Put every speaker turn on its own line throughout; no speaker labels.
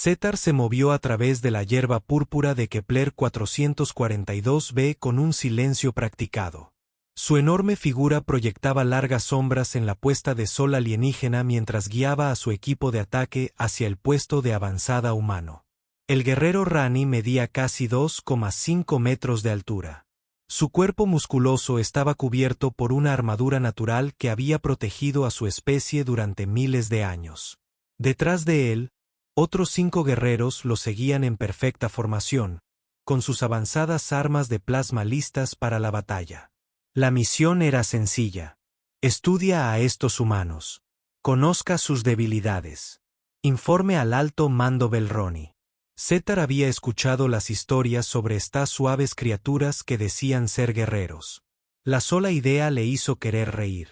Zetar se movió a través de la hierba púrpura de Kepler 442b con un silencio practicado. Su enorme figura proyectaba largas sombras en la puesta de sol alienígena mientras guiaba a su equipo de ataque hacia el puesto de avanzada humano. El guerrero Rani medía casi 2,5 metros de altura. Su cuerpo musculoso estaba cubierto por una armadura natural que había protegido a su especie durante miles de años. Detrás de él, otros 5 guerreros lo seguían en perfecta formación, con sus avanzadas armas de plasma listas para la batalla. La misión era sencilla. Estudia a estos humanos. Conozca sus debilidades. Informe al alto mando Belroni. Zetar había escuchado las historias sobre estas suaves criaturas que decían ser guerreros. La sola idea le hizo querer reír.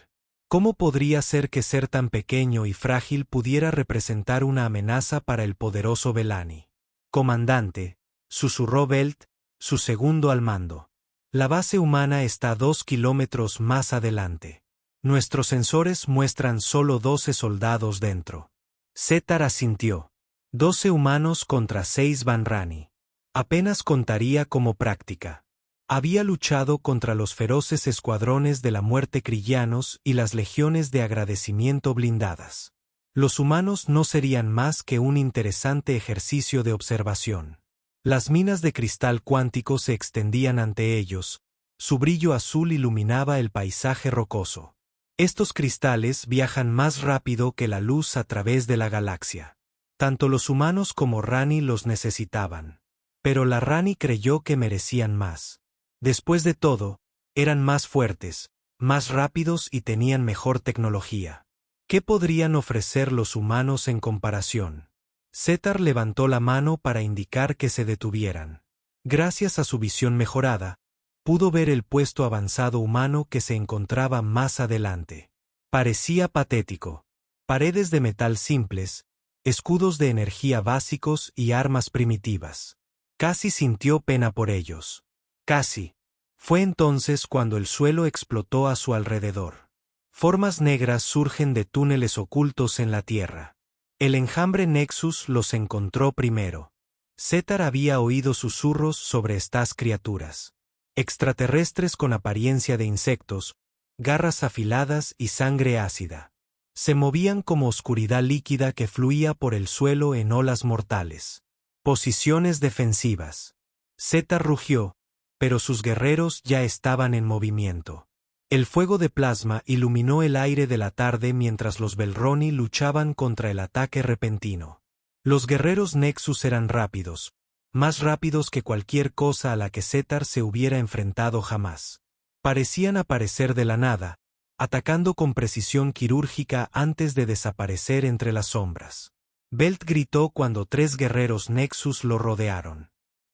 ¿Cómo podría ser que ser tan pequeño y frágil pudiera representar una amenaza para el poderoso Bellani? Comandante, susurró Belt, su segundo al mando. La base humana está 2 kilómetros más adelante. Nuestros sensores muestran solo 12 soldados dentro. Zetar asintió. 12 humanos contra 6 Banrani. Apenas contaría como práctica. Había luchado contra los feroces escuadrones de la muerte crillanos y las legiones de agradecimiento blindadas. Los humanos no serían más que un interesante ejercicio de observación. Las minas de cristal cuántico se extendían ante ellos, su brillo azul iluminaba el paisaje rocoso. Estos cristales viajan más rápido que la luz a través de la galaxia. Tanto los humanos como Rani los necesitaban. Pero la Rani creyó que merecían más. Después de todo, eran más fuertes, más rápidos y tenían mejor tecnología. ¿Qué podrían ofrecer los humanos en comparación? Zetar levantó la mano para indicar que se detuvieran. Gracias a su visión mejorada, pudo ver el puesto avanzado humano que se encontraba más adelante. Parecía patético. Paredes de metal simples, escudos de energía básicos y armas primitivas. Casi sintió pena por ellos. Casi. Fue entonces cuando el suelo explotó a su alrededor. Formas negras surgen de túneles ocultos en la tierra. El enjambre Nexus los encontró primero. Zetar había oído susurros sobre estas criaturas. Extraterrestres con apariencia de insectos, garras afiladas y sangre ácida. Se movían como oscuridad líquida que fluía por el suelo en olas mortales. Posiciones defensivas. Zetar rugió, pero sus guerreros ya estaban en movimiento. El fuego de plasma iluminó el aire de la tarde mientras los Belroni luchaban contra el ataque repentino. Los guerreros Nexus eran rápidos, más rápidos que cualquier cosa a la que Zetar se hubiera enfrentado jamás. Parecían aparecer de la nada, atacando con precisión quirúrgica antes de desaparecer entre las sombras. Belt gritó cuando 3 guerreros Nexus lo rodearon.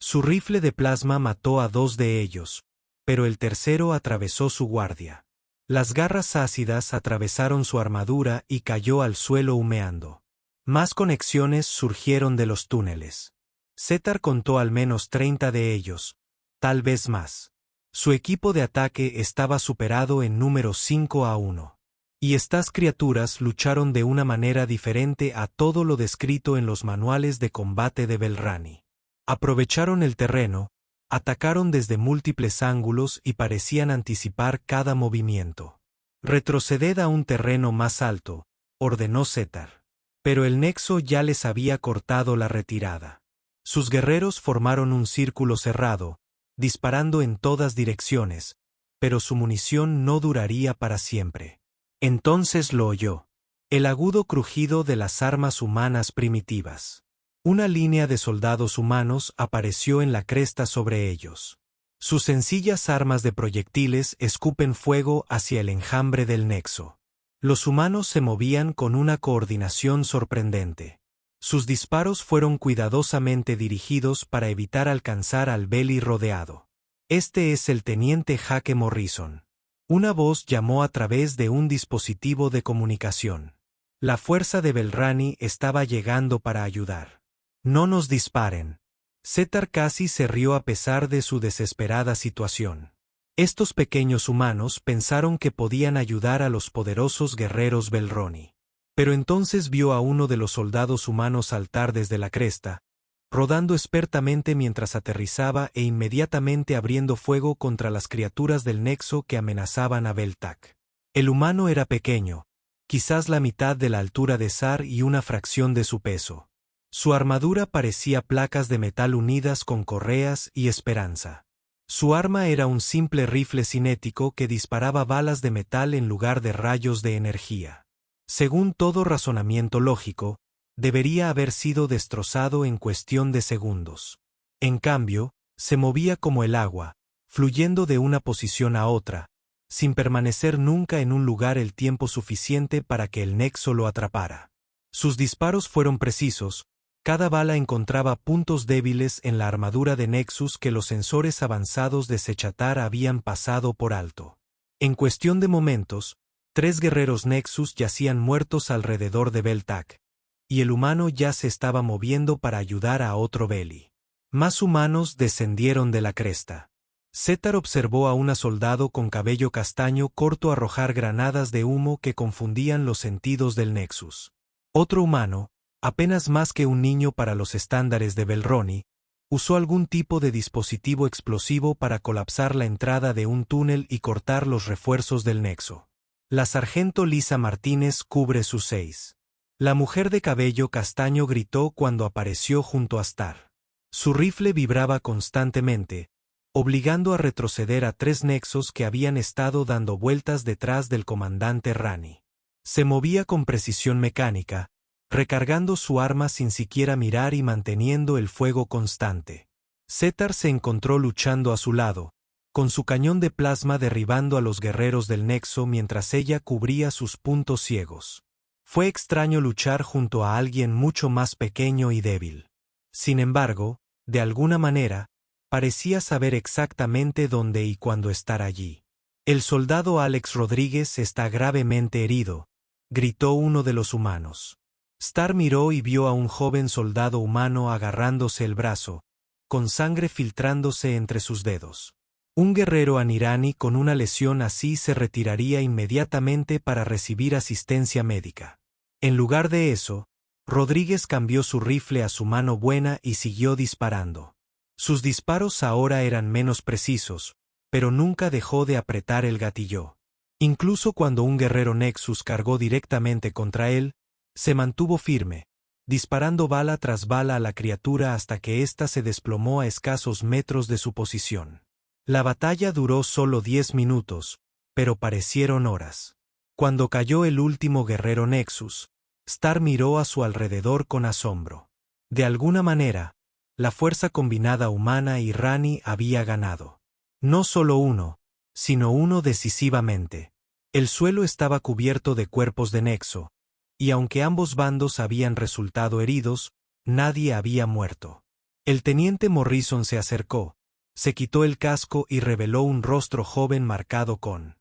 Su rifle de plasma mató a 2 de ellos, pero el tercero atravesó su guardia. Las garras ácidas atravesaron su armadura y cayó al suelo humeando. Más conexiones surgieron de los túneles. Zetar contó al menos 30 de ellos, tal vez más. Su equipo de ataque estaba superado en número 5-1. Y estas criaturas lucharon de una manera diferente a todo lo descrito en los manuales de combate de Belrani. Aprovecharon el terreno, atacaron desde múltiples ángulos y parecían anticipar cada movimiento. Retroceded a un terreno más alto, ordenó Zetar. Pero el nexo ya les había cortado la retirada. Sus guerreros formaron un círculo cerrado, disparando en todas direcciones, pero su munición no duraría para siempre. Entonces lo oyó. El agudo crujido de las armas humanas primitivas. Una línea de soldados humanos apareció en la cresta sobre ellos. Sus sencillas armas de proyectiles escupen fuego hacia el enjambre del nexo. Los humanos se movían con una coordinación sorprendente. Sus disparos fueron cuidadosamente dirigidos para evitar alcanzar al Beli rodeado. Este es el teniente Jake Morrison. Una voz llamó a través de un dispositivo de comunicación. La fuerza de Belrani estaba llegando para ayudar. No nos disparen. Zetar casi se rió a pesar de su desesperada situación. Estos pequeños humanos pensaron que podían ayudar a los poderosos guerreros Belroni. Pero entonces vio a uno de los soldados humanos saltar desde la cresta, rodando expertamente mientras aterrizaba e inmediatamente abriendo fuego contra las criaturas del Nexo que amenazaban a Beltac. El humano era pequeño, quizás la mitad de la altura de Sar y una fracción de su peso. Su armadura parecía placas de metal unidas con correas y esperanza. Su arma era un simple rifle cinético que disparaba balas de metal en lugar de rayos de energía. Según todo razonamiento lógico, debería haber sido destrozado en cuestión de segundos. En cambio, se movía como el agua, fluyendo de una posición a otra, sin permanecer nunca en un lugar el tiempo suficiente para que el Nexo lo atrapara. Sus disparos fueron precisos, cada bala encontraba puntos débiles en la armadura de Nexus que los sensores avanzados de Sechatar habían pasado por alto. En cuestión de momentos, 3 guerreros Nexus yacían muertos alrededor de Beltac, y el humano ya se estaba moviendo para ayudar a otro Veli. Más humanos descendieron de la cresta. Zetar observó a un soldado con cabello castaño corto arrojar granadas de humo que confundían los sentidos del Nexus. Otro humano, apenas más que un niño para los estándares de Belroni, usó algún tipo de dispositivo explosivo para colapsar la entrada de un túnel y cortar los refuerzos del Nexo. La sargento Lisa Martínez cubre sus 6. La mujer de cabello castaño gritó cuando apareció junto a Star. Su rifle vibraba constantemente, obligando a retroceder a 3 Nexos que habían estado dando vueltas detrás del comandante Rani. Se movía con precisión mecánica, recargando su arma sin siquiera mirar y manteniendo el fuego constante. Zetar se encontró luchando a su lado, con su cañón de plasma derribando a los guerreros del Nexo mientras ella cubría sus puntos ciegos. Fue extraño luchar junto a alguien mucho más pequeño y débil. Sin embargo, de alguna manera, parecía saber exactamente dónde y cuándo estar allí. El soldado Alex Rodríguez está gravemente herido, gritó uno de los humanos. Star miró y vio a un joven soldado humano agarrándose el brazo, con sangre filtrándose entre sus dedos. Un guerrero anirani con una lesión así se retiraría inmediatamente para recibir asistencia médica. En lugar de eso, Rodríguez cambió su rifle a su mano buena y siguió disparando. Sus disparos ahora eran menos precisos, pero nunca dejó de apretar el gatillo. Incluso cuando un guerrero Nexus cargó directamente contra él, se mantuvo firme, disparando bala tras bala a la criatura hasta que ésta se desplomó a escasos metros de su posición. La batalla duró solo 10 minutos, pero parecieron horas. Cuando cayó el último guerrero Nexus, Star miró a su alrededor con asombro. De alguna manera, la fuerza combinada humana y Rani había ganado. No solo uno, sino uno decisivamente. El suelo estaba cubierto de cuerpos de Nexo, y aunque ambos bandos habían resultado heridos, nadie había muerto. El teniente Morrison se acercó, se quitó el casco y reveló un rostro joven marcado con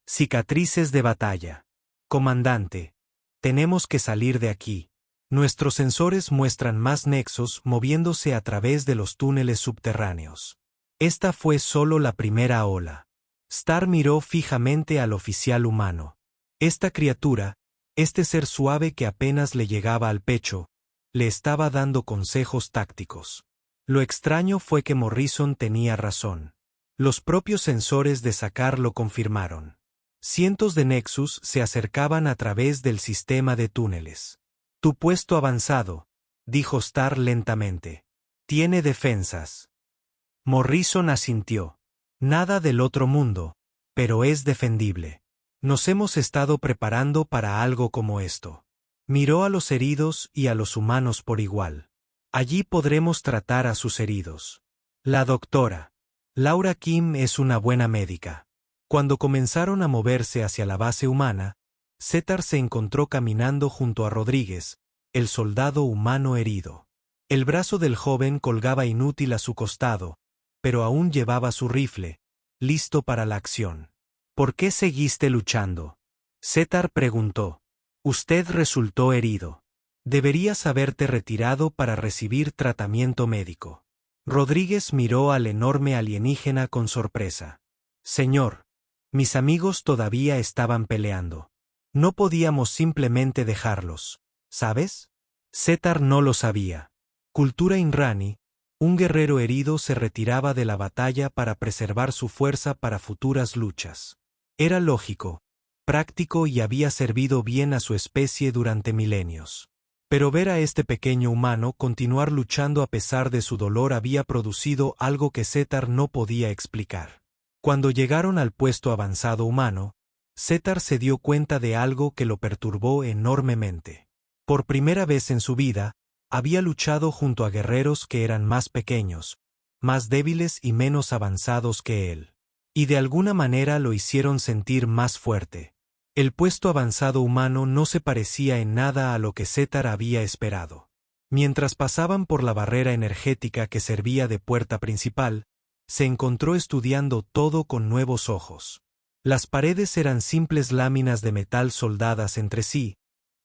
cicatrices de batalla. Comandante, tenemos que salir de aquí. Nuestros sensores muestran más Nexos moviéndose a través de los túneles subterráneos. Esta fue solo la primera ola. Star miró fijamente al oficial humano. Esta criatura, este ser suave que apenas le llegaba al pecho, le estaba dando consejos tácticos. Lo extraño fue que Morrison tenía razón. Los propios sensores de Sakaar lo confirmaron. Cientos de Nexus se acercaban a través del sistema de túneles. Tu puesto avanzado, dijo Star lentamente. Tiene defensas. Morrison asintió. Nada del otro mundo, pero es defendible. Nos hemos estado preparando para algo como esto. Miró a los heridos y a los humanos por igual. Allí podremos tratar a sus heridos. La doctora Laura Kim es una buena médica. Cuando comenzaron a moverse hacia la base humana, Zetar se encontró caminando junto a Rodríguez, el soldado humano herido. El brazo del joven colgaba inútil a su costado, pero aún llevaba su rifle, listo para la acción. ¿Por qué seguiste luchando? Zetar preguntó. Usted resultó herido. Deberías haberte retirado para recibir tratamiento médico. Rodríguez miró al enorme alienígena con sorpresa. Señor, mis amigos todavía estaban peleando. No podíamos simplemente dejarlos, ¿sabes? Zetar no lo sabía. Cultura Inrani, un guerrero herido se retiraba de la batalla para preservar su fuerza para futuras luchas. Era lógico, práctico y había servido bien a su especie durante milenios. Pero ver a este pequeño humano continuar luchando a pesar de su dolor había producido algo que Zetar no podía explicar. Cuando llegaron al puesto avanzado humano, Zetar se dio cuenta de algo que lo perturbó enormemente. Por primera vez en su vida, había luchado junto a guerreros que eran más pequeños, más débiles y menos avanzados que él. Y de alguna manera lo hicieron sentir más fuerte. El puesto avanzado humano no se parecía en nada a lo que Zetar había esperado. Mientras pasaban por la barrera energética que servía de puerta principal, se encontró estudiando todo con nuevos ojos. Las paredes eran simples láminas de metal soldadas entre sí,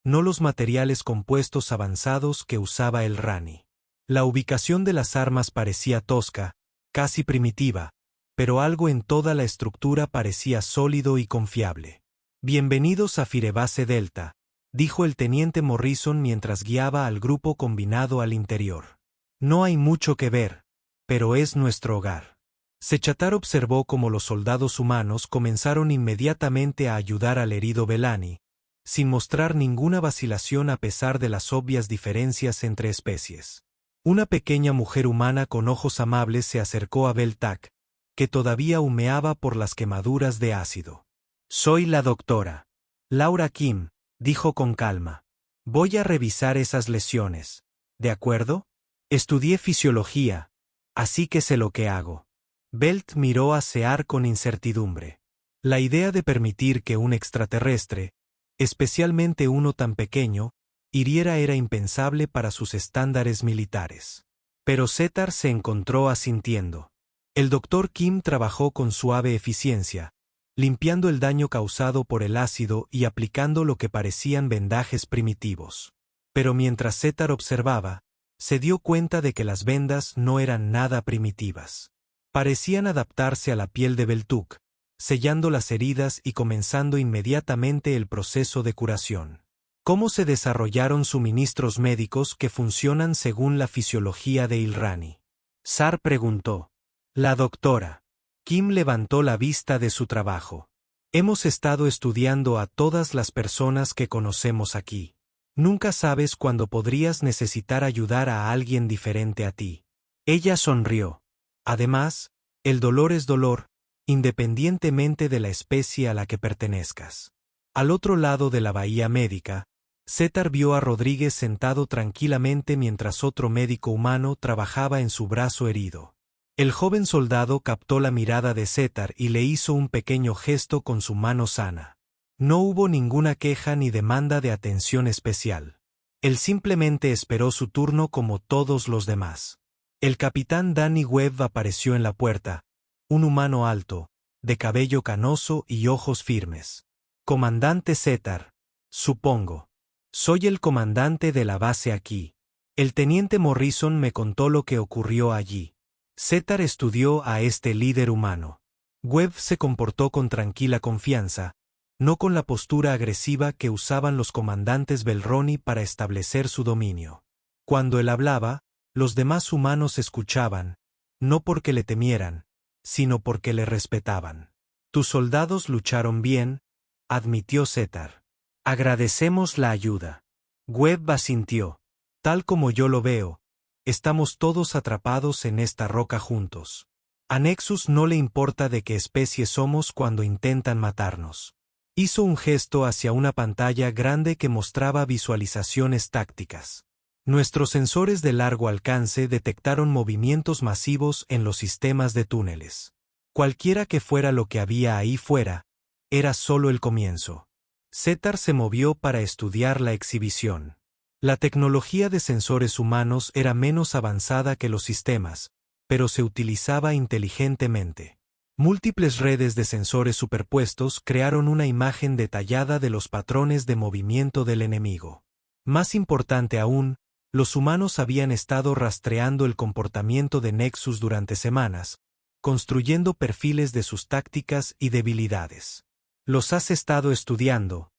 no los materiales compuestos avanzados que usaba el Rani. La ubicación de las armas parecía tosca, casi primitiva, pero algo en toda la estructura parecía sólido y confiable. «Bienvenidos a Firebase Delta», dijo el teniente Morrison mientras guiaba al grupo combinado al interior. «No hay mucho que ver, pero es nuestro hogar». Sechatar observó cómo los soldados humanos comenzaron inmediatamente a ayudar al herido Belani, sin mostrar ninguna vacilación a pesar de las obvias diferencias entre especies. Una pequeña mujer humana con ojos amables se acercó a Beltac, que todavía humeaba por las quemaduras de ácido. «Soy la doctora Laura Kim», dijo con calma. «Voy a revisar esas lesiones, ¿de acuerdo? Estudié fisiología, así que sé lo que hago». Belt miró a Sear con incertidumbre. La idea de permitir que un extraterrestre, especialmente uno tan pequeño, hiriera era impensable para sus estándares militares. Pero Zetar se encontró asintiendo. El Dr. Kim trabajó con suave eficiencia, limpiando el daño causado por el ácido y aplicando lo que parecían vendajes primitivos. Pero mientras Zetar observaba, se dio cuenta de que las vendas no eran nada primitivas. Parecían adaptarse a la piel de Beltuc, sellando las heridas y comenzando inmediatamente el proceso de curación. ¿Cómo se desarrollaron suministros médicos que funcionan según la fisiología de Ilrani? Sar preguntó. La doctora Kim levantó la vista de su trabajo. Hemos estado estudiando a todas las personas que conocemos aquí. Nunca sabes cuándo podrías necesitar ayudar a alguien diferente a ti. Ella sonrió. Además, el dolor es dolor, independientemente de la especie a la que pertenezcas. Al otro lado de la bahía médica, Zetar vio a Rodríguez sentado tranquilamente mientras otro médico humano trabajaba en su brazo herido. El joven soldado captó la mirada de Zetar y le hizo un pequeño gesto con su mano sana. No hubo ninguna queja ni demanda de atención especial. Él simplemente esperó su turno como todos los demás. El capitán Danny Webb apareció en la puerta, un humano alto, de cabello canoso y ojos firmes. Comandante Zetar, supongo. Soy el comandante de la base aquí. El teniente Morrison me contó lo que ocurrió allí. Zetar estudió a este líder humano. Webb se comportó con tranquila confianza, no con la postura agresiva que usaban los comandantes Belroni para establecer su dominio. Cuando él hablaba, los demás humanos escuchaban, no porque le temieran, sino porque le respetaban. Tus soldados lucharon bien, admitió Zetar. Agradecemos la ayuda. Webb asintió. Tal como yo lo veo, estamos todos atrapados en esta roca juntos. A Nexus no le importa de qué especie somos cuando intentan matarnos. Hizo un gesto hacia una pantalla grande que mostraba visualizaciones tácticas. Nuestros sensores de largo alcance detectaron movimientos masivos en los sistemas de túneles. Cualquiera que fuera lo que había ahí fuera, era solo el comienzo. Zetar se movió para estudiar la exhibición. La tecnología de sensores humanos era menos avanzada que los sistemas, pero se utilizaba inteligentemente. Múltiples redes de sensores superpuestos crearon una imagen detallada de los patrones de movimiento del enemigo. Más importante aún, los humanos habían estado rastreando el comportamiento de Nexus durante semanas, construyendo perfiles de sus tácticas y debilidades. ¿Los has estado estudiando?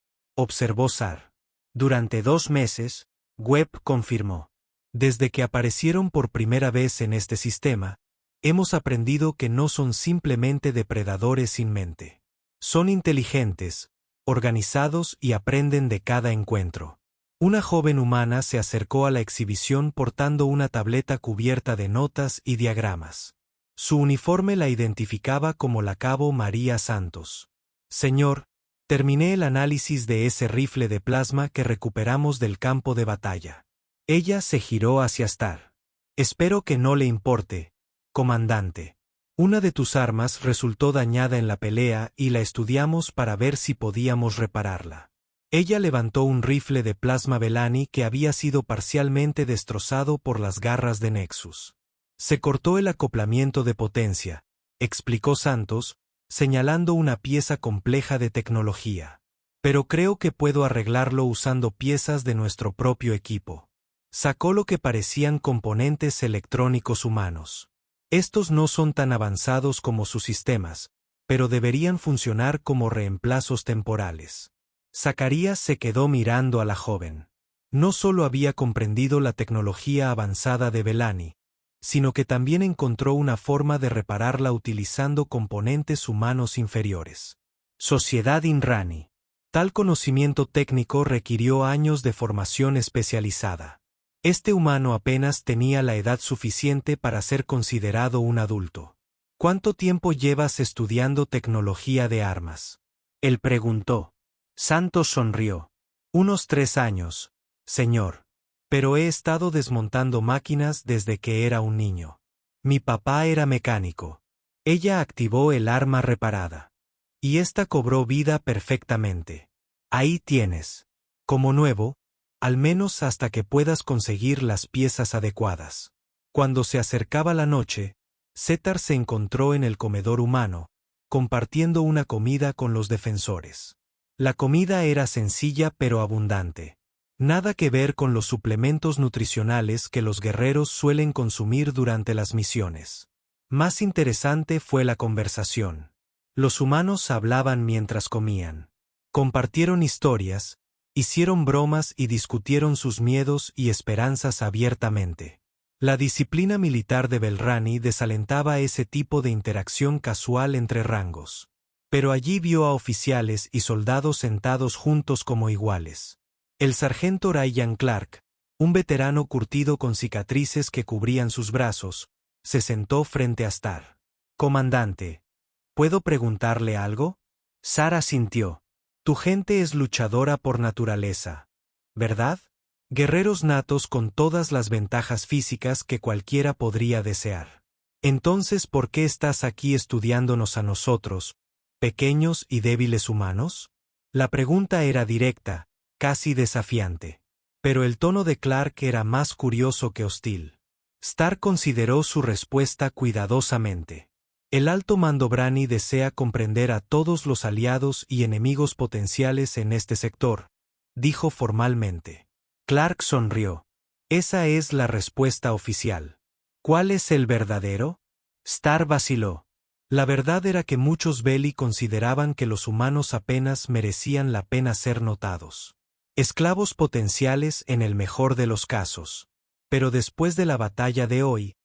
observó Sar. Durante 2 meses, Webb confirmó. Desde que aparecieron por primera vez en este sistema, hemos aprendido que no son simplemente depredadores sin mente. Son inteligentes, organizados y aprenden de cada encuentro. Una joven humana se acercó a la exhibición portando una tableta cubierta de notas y diagramas. Su uniforme la identificaba como la cabo María Santos. Señor, terminé el análisis de ese rifle de plasma que recuperamos del campo de batalla. Ella se giró hacia Star. Espero que no le importe, comandante. Una de tus armas resultó dañada en la pelea y la estudiamos para ver si podíamos repararla. Ella levantó un rifle de plasma Bellani que había sido parcialmente destrozado por las garras de Nexus. Se cortó el acoplamiento de potencia, explicó Santos, señalando una pieza compleja de tecnología. Pero creo que puedo arreglarlo usando piezas de nuestro propio equipo. Sacó lo que parecían componentes electrónicos humanos. Estos no son tan avanzados como sus sistemas, pero deberían funcionar como reemplazos temporales. Zacarías se quedó mirando a la joven. No solo había comprendido la tecnología avanzada de Bellani, sino que también encontró una forma de repararla utilizando componentes humanos inferiores. Sociedad Inrani. Tal conocimiento técnico requirió años de formación especializada. Este humano apenas tenía la edad suficiente para ser considerado un adulto. ¿Cuánto tiempo llevas estudiando tecnología de armas? Él preguntó. Santos sonrió. Unos 3 años, señor. Pero he estado desmontando máquinas desde que era un niño. Mi papá era mecánico. Ella activó el arma reparada. Y esta cobró vida perfectamente. Ahí tienes. Como nuevo, al menos hasta que puedas conseguir las piezas adecuadas. Cuando se acercaba la noche, Zetar se encontró en el comedor humano, compartiendo una comida con los defensores. La comida era sencilla pero abundante. Nada que ver con los suplementos nutricionales que los guerreros suelen consumir durante las misiones. Más interesante fue la conversación. Los humanos hablaban mientras comían. Compartieron historias, hicieron bromas y discutieron sus miedos y esperanzas abiertamente. La disciplina militar de Belrani desalentaba ese tipo de interacción casual entre rangos. Pero allí vio a oficiales y soldados sentados juntos como iguales. El sargento Ryan Clark, un veterano curtido con cicatrices que cubrían sus brazos, se sentó frente a Star. Comandante, ¿puedo preguntarle algo? Sara asintió. Tu gente es luchadora por naturaleza, ¿verdad? Guerreros natos con todas las ventajas físicas que cualquiera podría desear. Entonces, ¿por qué estás aquí estudiándonos a nosotros, pequeños y débiles humanos? La pregunta era directa, casi desafiante. Pero el tono de Clark era más curioso que hostil. Star consideró su respuesta cuidadosamente. El alto mando Brani desea comprender a todos los aliados y enemigos potenciales en este sector, dijo formalmente. Clark sonrió. Esa es la respuesta oficial. ¿Cuál es el verdadero? Star vaciló. La verdad era que muchos Veli consideraban que los humanos apenas merecían la pena ser notados. Esclavos potenciales en el mejor de los casos. Pero después de la batalla de hoy,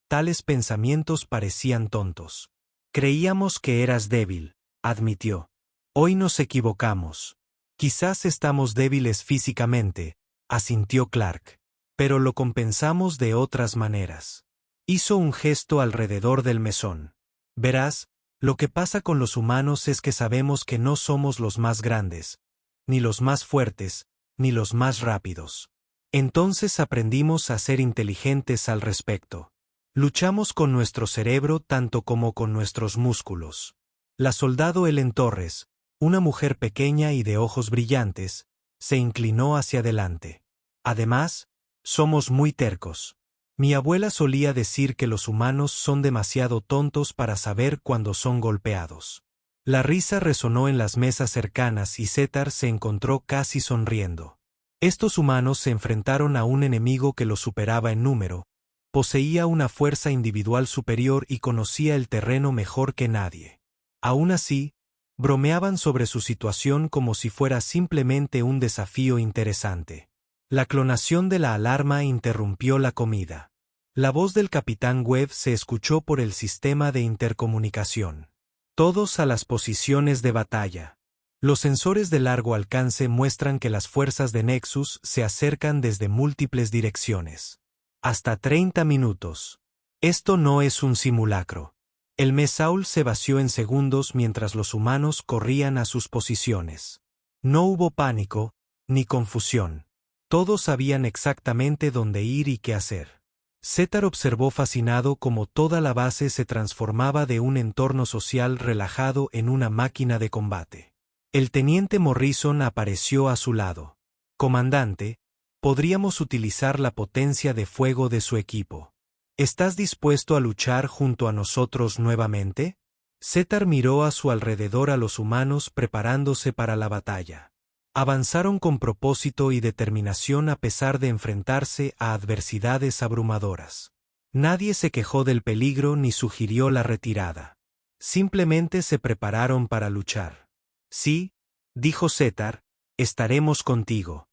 tales pensamientos parecían tontos. Creíamos que eras débil, admitió. Hoy nos equivocamos. Quizás estamos débiles físicamente, asintió Clark. Pero lo compensamos de otras maneras. Hizo un gesto alrededor del mesón. Verás, lo que pasa con los humanos es que sabemos que no somos los más grandes, ni los más fuertes, ni los más rápidos. Entonces aprendimos a ser inteligentes al respecto. Luchamos con nuestro cerebro tanto como con nuestros músculos. La soldado Ellen Torres, una mujer pequeña y de ojos brillantes, se inclinó hacia adelante. Además, somos muy tercos. Mi abuela solía decir que los humanos son demasiado tontos para saber cuándo son golpeados. La risa resonó en las mesas cercanas y Zetar se encontró casi sonriendo. Estos humanos se enfrentaron a un enemigo que los superaba en número, poseía una fuerza individual superior y conocía el terreno mejor que nadie. Aún así, Bromeaban sobre su situación como si fuera simplemente un desafío interesante. La clonación de la alarma interrumpió la comida. La voz del capitán Webb se escuchó por el sistema de intercomunicación. Todos a las posiciones de batalla. Los sensores de largo alcance muestran que las fuerzas de Nexus se acercan desde múltiples direcciones. Hasta 30 minutos. Esto no es un simulacro. El Mesaul se vació en segundos mientras los humanos corrían a sus posiciones. No hubo pánico, ni confusión. Todos sabían exactamente dónde ir y qué hacer. Zetar observó fascinado cómo toda la base se transformaba de un entorno social relajado en una máquina de combate. El teniente Morrison apareció a su lado. Comandante, podríamos utilizar la potencia de fuego de su equipo. ¿Estás dispuesto a luchar junto a nosotros nuevamente? Zetar miró a su alrededor a los humanos preparándose para la batalla. Avanzaron con propósito y determinación a pesar de enfrentarse a adversidades abrumadoras. Nadie se quejó del peligro ni sugirió la retirada. Simplemente se prepararon para luchar. Sí, dijo Zetar, estaremos contigo.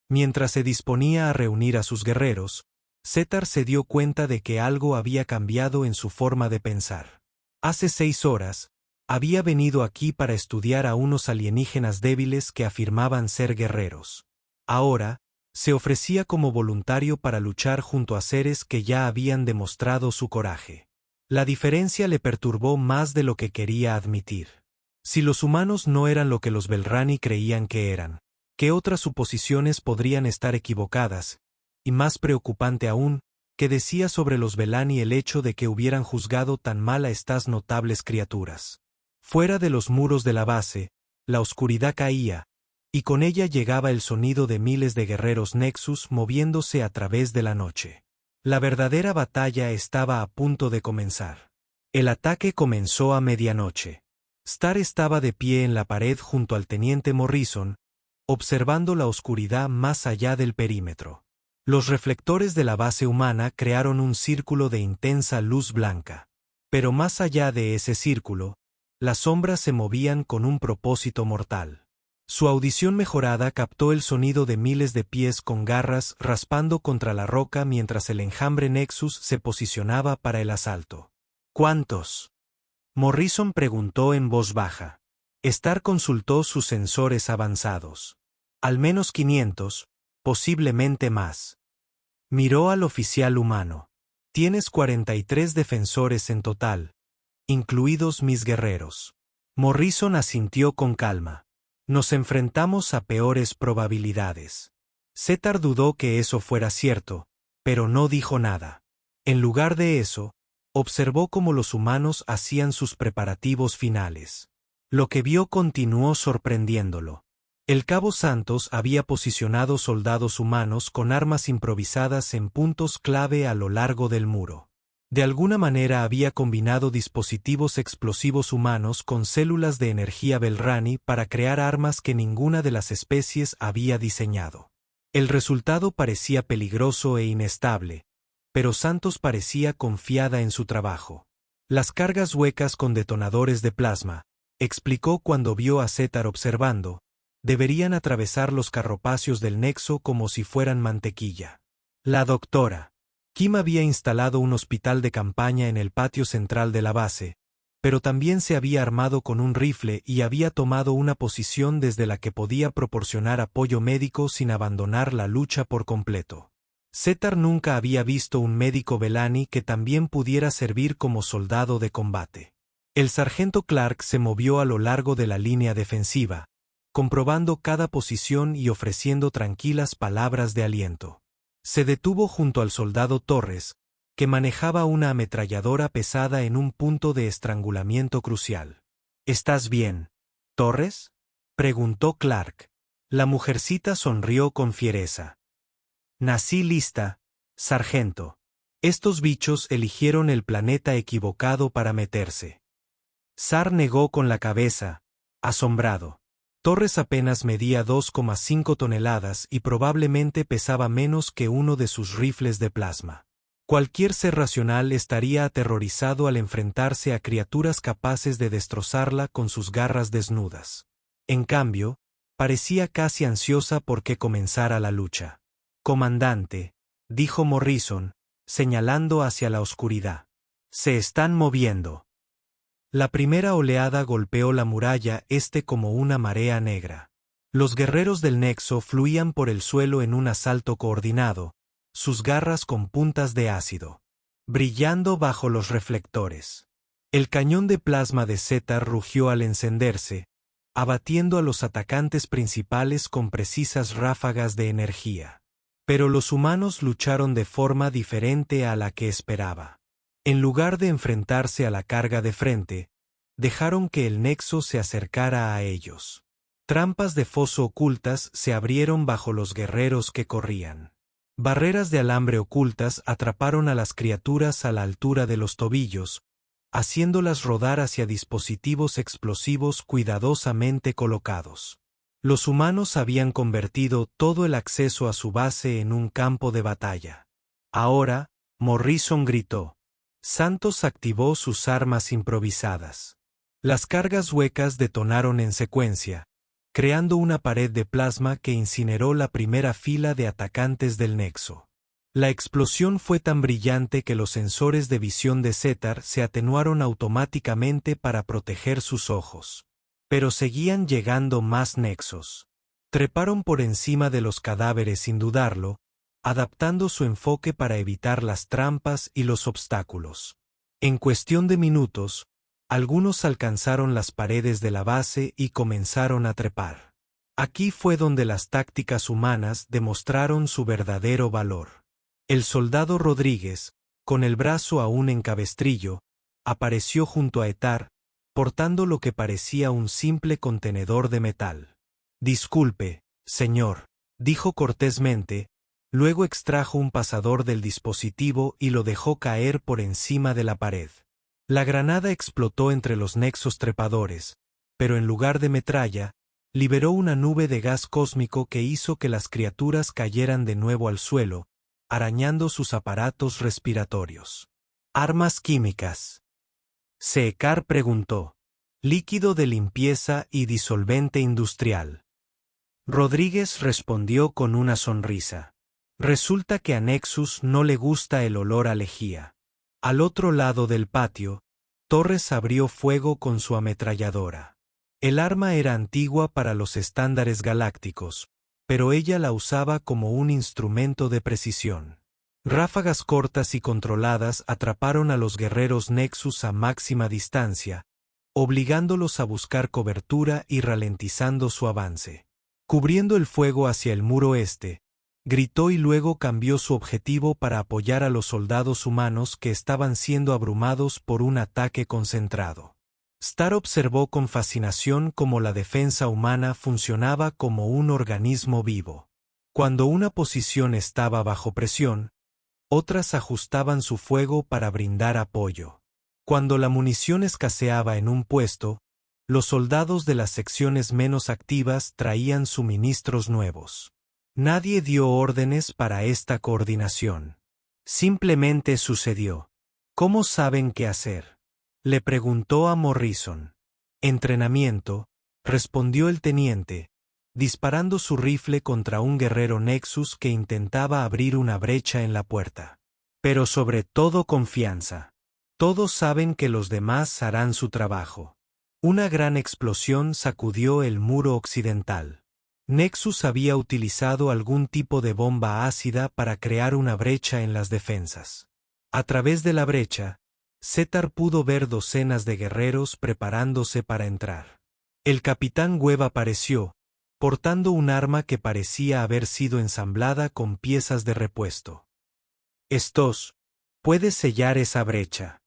Mientras se disponía a reunir a sus guerreros, Zetar se dio cuenta de que algo había cambiado en su forma de pensar. Hace 6 horas, había venido aquí para estudiar a unos alienígenas débiles que afirmaban ser guerreros. Ahora, se ofrecía como voluntario para luchar junto a seres que ya habían demostrado su coraje. La diferencia le perturbó más de lo que quería admitir. Si los humanos no eran lo que los Belrani creían que eran, ¿qué otras suposiciones podrían estar equivocadas? Y más preocupante aún, ¿qué decía sobre los Belani el hecho de que hubieran juzgado tan mal a estas notables criaturas? Fuera de los muros de la base, la oscuridad caía, y con ella llegaba el sonido de miles de guerreros Nexus moviéndose a través de la noche. La verdadera batalla estaba a punto de comenzar. El ataque comenzó a medianoche. Star estaba de pie en la pared junto al teniente Morrison, observando la oscuridad más allá del perímetro. Los reflectores de la base humana crearon un círculo de intensa luz blanca. Pero más allá de ese círculo, las sombras se movían con un propósito mortal. Su audición mejorada captó el sonido de miles de pies con garras raspando contra la roca mientras el enjambre Nexus se posicionaba para el asalto. ¿Cuántos? Morrison preguntó en voz baja. Star consultó sus sensores avanzados. Al menos 500, posiblemente más. Miró al oficial humano. Tienes 43 defensores en total, incluidos mis guerreros. Morrison asintió con calma. Nos enfrentamos a peores probabilidades. Zetar dudó que eso fuera cierto, pero no dijo nada. En lugar de eso, observó cómo los humanos hacían sus preparativos finales. Lo que vio continuó sorprendiéndolo. El cabo Santos había posicionado soldados humanos con armas improvisadas en puntos clave a lo largo del muro. De alguna manera había combinado dispositivos explosivos humanos con células de energía Belrani para crear armas que ninguna de las especies había diseñado. El resultado parecía peligroso e inestable, pero Santos parecía confiada en su trabajo. Las cargas huecas con detonadores de plasma, explicó cuando vio a Zetar observando, deberían atravesar los carropacios del nexo como si fueran mantequilla. La doctora Kim había instalado un hospital de campaña en el patio central de la base, pero también se había armado con un rifle y había tomado una posición desde la que podía proporcionar apoyo médico sin abandonar la lucha por completo. Zetar nunca había visto un médico Belani que también pudiera servir como soldado de combate. El sargento Clark se movió a lo largo de la línea defensiva, comprobando cada posición y ofreciendo tranquilas palabras de aliento. Se detuvo junto al soldado Torres, que manejaba una ametralladora pesada en un punto de estrangulamiento crucial. ¿Estás bien, Torres?, preguntó Clark. La mujercita sonrió con fiereza. Nací lista, sargento. Estos bichos eligieron el planeta equivocado para meterse. Sar negó con la cabeza, asombrado. Torres apenas medía 2,5 toneladas y probablemente pesaba menos que uno de sus rifles de plasma. Cualquier ser racional estaría aterrorizado al enfrentarse a criaturas capaces de destrozarla con sus garras desnudas. En cambio, parecía casi ansiosa por que comenzara la lucha. «Comandante», dijo Morrison, señalando hacia la oscuridad. «Se están moviendo». La primera oleada golpeó la muralla este como una marea negra. Los guerreros del Nexo fluían por el suelo en un asalto coordinado, sus garras con puntas de ácido, brillando bajo los reflectores. El cañón de plasma de Zetar rugió al encenderse, abatiendo a los atacantes principales con precisas ráfagas de energía. Pero los humanos lucharon de forma diferente a la que esperaba. En lugar de enfrentarse a la carga de frente, dejaron que el Nexo se acercara a ellos. Trampas de foso ocultas se abrieron bajo los guerreros que corrían. Barreras de alambre ocultas atraparon a las criaturas a la altura de los tobillos, haciéndolas rodar hacia dispositivos explosivos cuidadosamente colocados. Los humanos habían convertido todo el acceso a su base en un campo de batalla. Ahora, Morrison gritó. Santos activó sus armas improvisadas. Las cargas huecas detonaron en secuencia, creando una pared de plasma que incineró la primera fila de atacantes del Nexo. La explosión fue tan brillante que los sensores de visión de Zetar se atenuaron automáticamente para proteger sus ojos. Pero seguían llegando más Nexos. Treparon por encima de los cadáveres sin dudarlo, adaptando su enfoque para evitar las trampas y los obstáculos. En cuestión de minutos, algunos alcanzaron las paredes de la base y comenzaron a trepar. Aquí fue donde las tácticas humanas demostraron su verdadero valor. El soldado Rodríguez, con el brazo aún en cabestrillo, apareció junto a Etar, portando lo que parecía un simple contenedor de metal. «Disculpe, señor», dijo cortésmente, luego extrajo un pasador del dispositivo y lo dejó caer por encima de la pared. La granada explotó entre los Nexos trepadores, pero en lugar de metralla, liberó una nube de gas cósmico que hizo que las criaturas cayeran de nuevo al suelo, arañando sus aparatos respiratorios. «¿Armas químicas?», Seekar preguntó. «Líquido de limpieza y disolvente industrial». Rodríguez respondió con una sonrisa. «Resulta que a Nexus no le gusta el olor a lejía». Al otro lado del patio, Torres abrió fuego con su ametralladora. El arma era antigua para los estándares galácticos, pero ella la usaba como un instrumento de precisión. Ráfagas cortas y controladas atraparon a los guerreros Nexus a máxima distancia, obligándolos a buscar cobertura y ralentizando su avance. Cubriendo el fuego hacia el muro este, gritó y luego cambió su objetivo para apoyar a los soldados humanos que estaban siendo abrumados por un ataque concentrado. Star observó con fascinación cómo la defensa humana funcionaba como un organismo vivo. Cuando una posición estaba bajo presión, otras ajustaban su fuego para brindar apoyo. Cuando la munición escaseaba en un puesto, los soldados de las secciones menos activas traían suministros nuevos. Nadie dio órdenes para esta coordinación. Simplemente sucedió. ¿Cómo saben qué hacer?, le preguntó a Morrison. «Entrenamiento», respondió el teniente, disparando su rifle contra un guerrero Nexus que intentaba abrir una brecha en la puerta. «Pero sobre todo confianza. Todos saben que los demás harán su trabajo». Una gran explosión sacudió el muro occidental. Nexus había utilizado algún tipo de bomba ácida para crear una brecha en las defensas. A través de la brecha, Zetar pudo ver docenas de guerreros preparándose para entrar. El capitán Webb apareció, portando un arma que parecía haber sido ensamblada con piezas de repuesto. «Estos, ¿puedes sellar esa brecha?»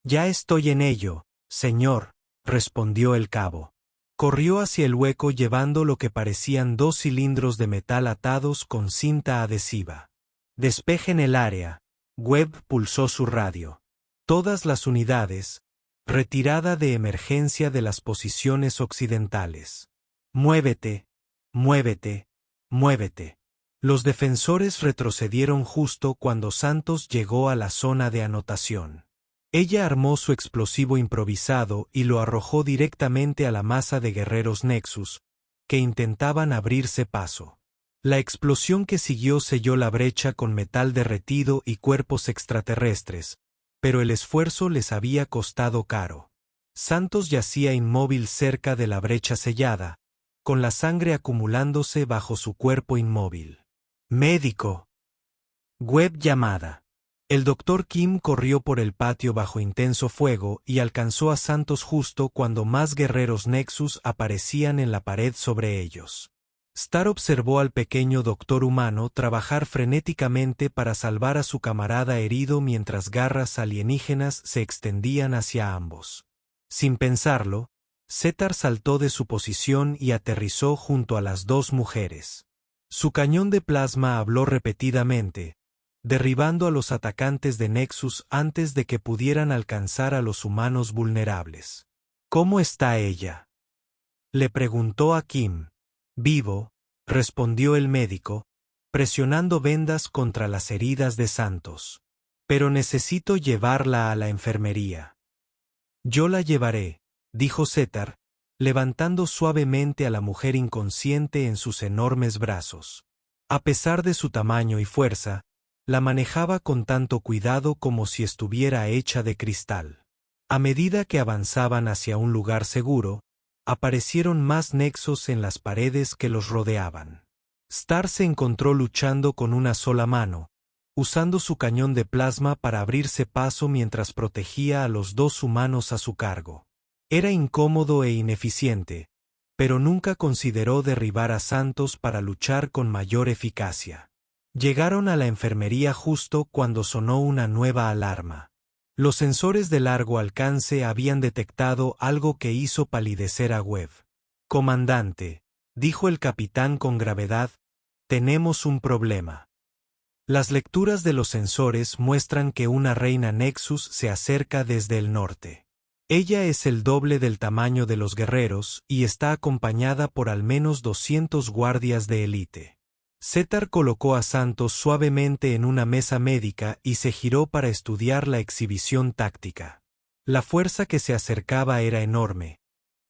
«Ya estoy en ello, señor», respondió el cabo. Corrió hacia el hueco llevando lo que parecían 2 cilindros de metal atados con cinta adhesiva. «Despejen el área», Webb pulsó su radio. «Todas las unidades, retirada de emergencia de las posiciones occidentales. Muévete, muévete, muévete». Los defensores retrocedieron justo cuando Santos llegó a la zona de anotación. Ella armó su explosivo improvisado y lo arrojó directamente a la masa de guerreros Nexus, que intentaban abrirse paso. La explosión que siguió selló la brecha con metal derretido y cuerpos extraterrestres, pero el esfuerzo les había costado caro. Santos yacía inmóvil cerca de la brecha sellada, con la sangre acumulándose bajo su cuerpo inmóvil. «Médico». Webb llamada. El Dr. Kim corrió por el patio bajo intenso fuego y alcanzó a Santos justo cuando más guerreros Nexus aparecían en la pared sobre ellos. Star observó al pequeño doctor humano trabajar frenéticamente para salvar a su camarada herido mientras garras alienígenas se extendían hacia ambos. Sin pensarlo, Zetar saltó de su posición y aterrizó junto a las dos mujeres. Su cañón de plasma habló repetidamente, derribando a los atacantes de Nexus antes de que pudieran alcanzar a los humanos vulnerables. «¿Cómo está ella?», le preguntó a Kim. «Vivo», respondió el médico, presionando vendas contra las heridas de Santos. «Pero necesito llevarla a la enfermería». «Yo la llevaré», dijo Zetar, levantando suavemente a la mujer inconsciente en sus enormes brazos. A pesar de su tamaño y fuerza, la manejaba con tanto cuidado como si estuviera hecha de cristal. A medida que avanzaban hacia un lugar seguro, aparecieron más nexos en las paredes que los rodeaban. Star se encontró luchando con una sola mano, usando su cañón de plasma para abrirse paso mientras protegía a los dos humanos a su cargo. Era incómodo e ineficiente, pero nunca consideró derribar a Santos para luchar con mayor eficacia. Llegaron a la enfermería justo cuando sonó una nueva alarma. Los sensores de largo alcance habían detectado algo que hizo palidecer a Webb. «Comandante», dijo el capitán con gravedad, «tenemos un problema». Las lecturas de los sensores muestran que una reina Nexus se acerca desde el norte. Ella es el doble del tamaño de los guerreros y está acompañada por al menos 200 guardias de élite. Zetar colocó a Santos suavemente en una mesa médica y se giró para estudiar la exhibición táctica. La fuerza que se acercaba era enorme,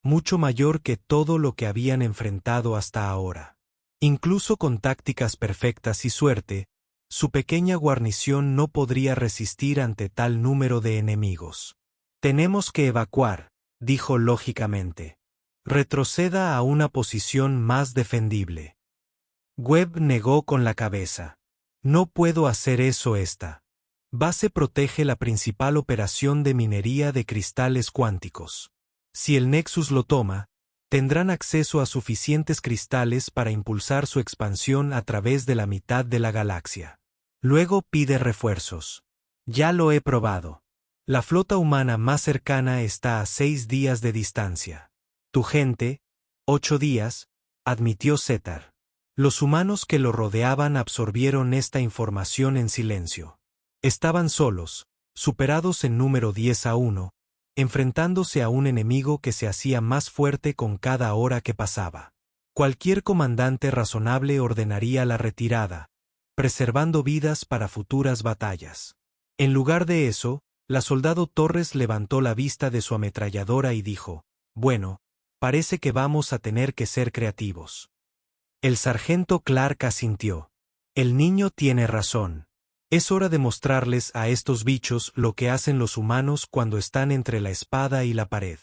mucho mayor que todo lo que habían enfrentado hasta ahora. Incluso con tácticas perfectas y suerte, su pequeña guarnición no podría resistir ante tal número de enemigos. «Tenemos que evacuar», dijo lógicamente. «Retroceda a una posición más defendible». Webb negó con la cabeza. «No puedo hacer eso. Esta base protege la principal operación de minería de cristales cuánticos. Si el Nexus lo toma, tendrán acceso a suficientes cristales para impulsar su expansión a través de la mitad de la galaxia. Luego pide refuerzos. Ya lo he probado. La flota humana más cercana está a 6 días de distancia. Tu gente, 8 días, admitió Zetar. Los humanos que lo rodeaban absorbieron esta información en silencio. Estaban solos, superados en número 10-1, enfrentándose a un enemigo que se hacía más fuerte con cada hora que pasaba. Cualquier comandante razonable ordenaría la retirada, preservando vidas para futuras batallas. En lugar de eso, la soldado Torres levantó la vista de su ametralladora y dijo: «Bueno, parece que vamos a tener que ser creativos». El sargento Clark asintió. «El niño tiene razón. Es hora de mostrarles a estos bichos lo que hacen los humanos cuando están entre la espada y la pared».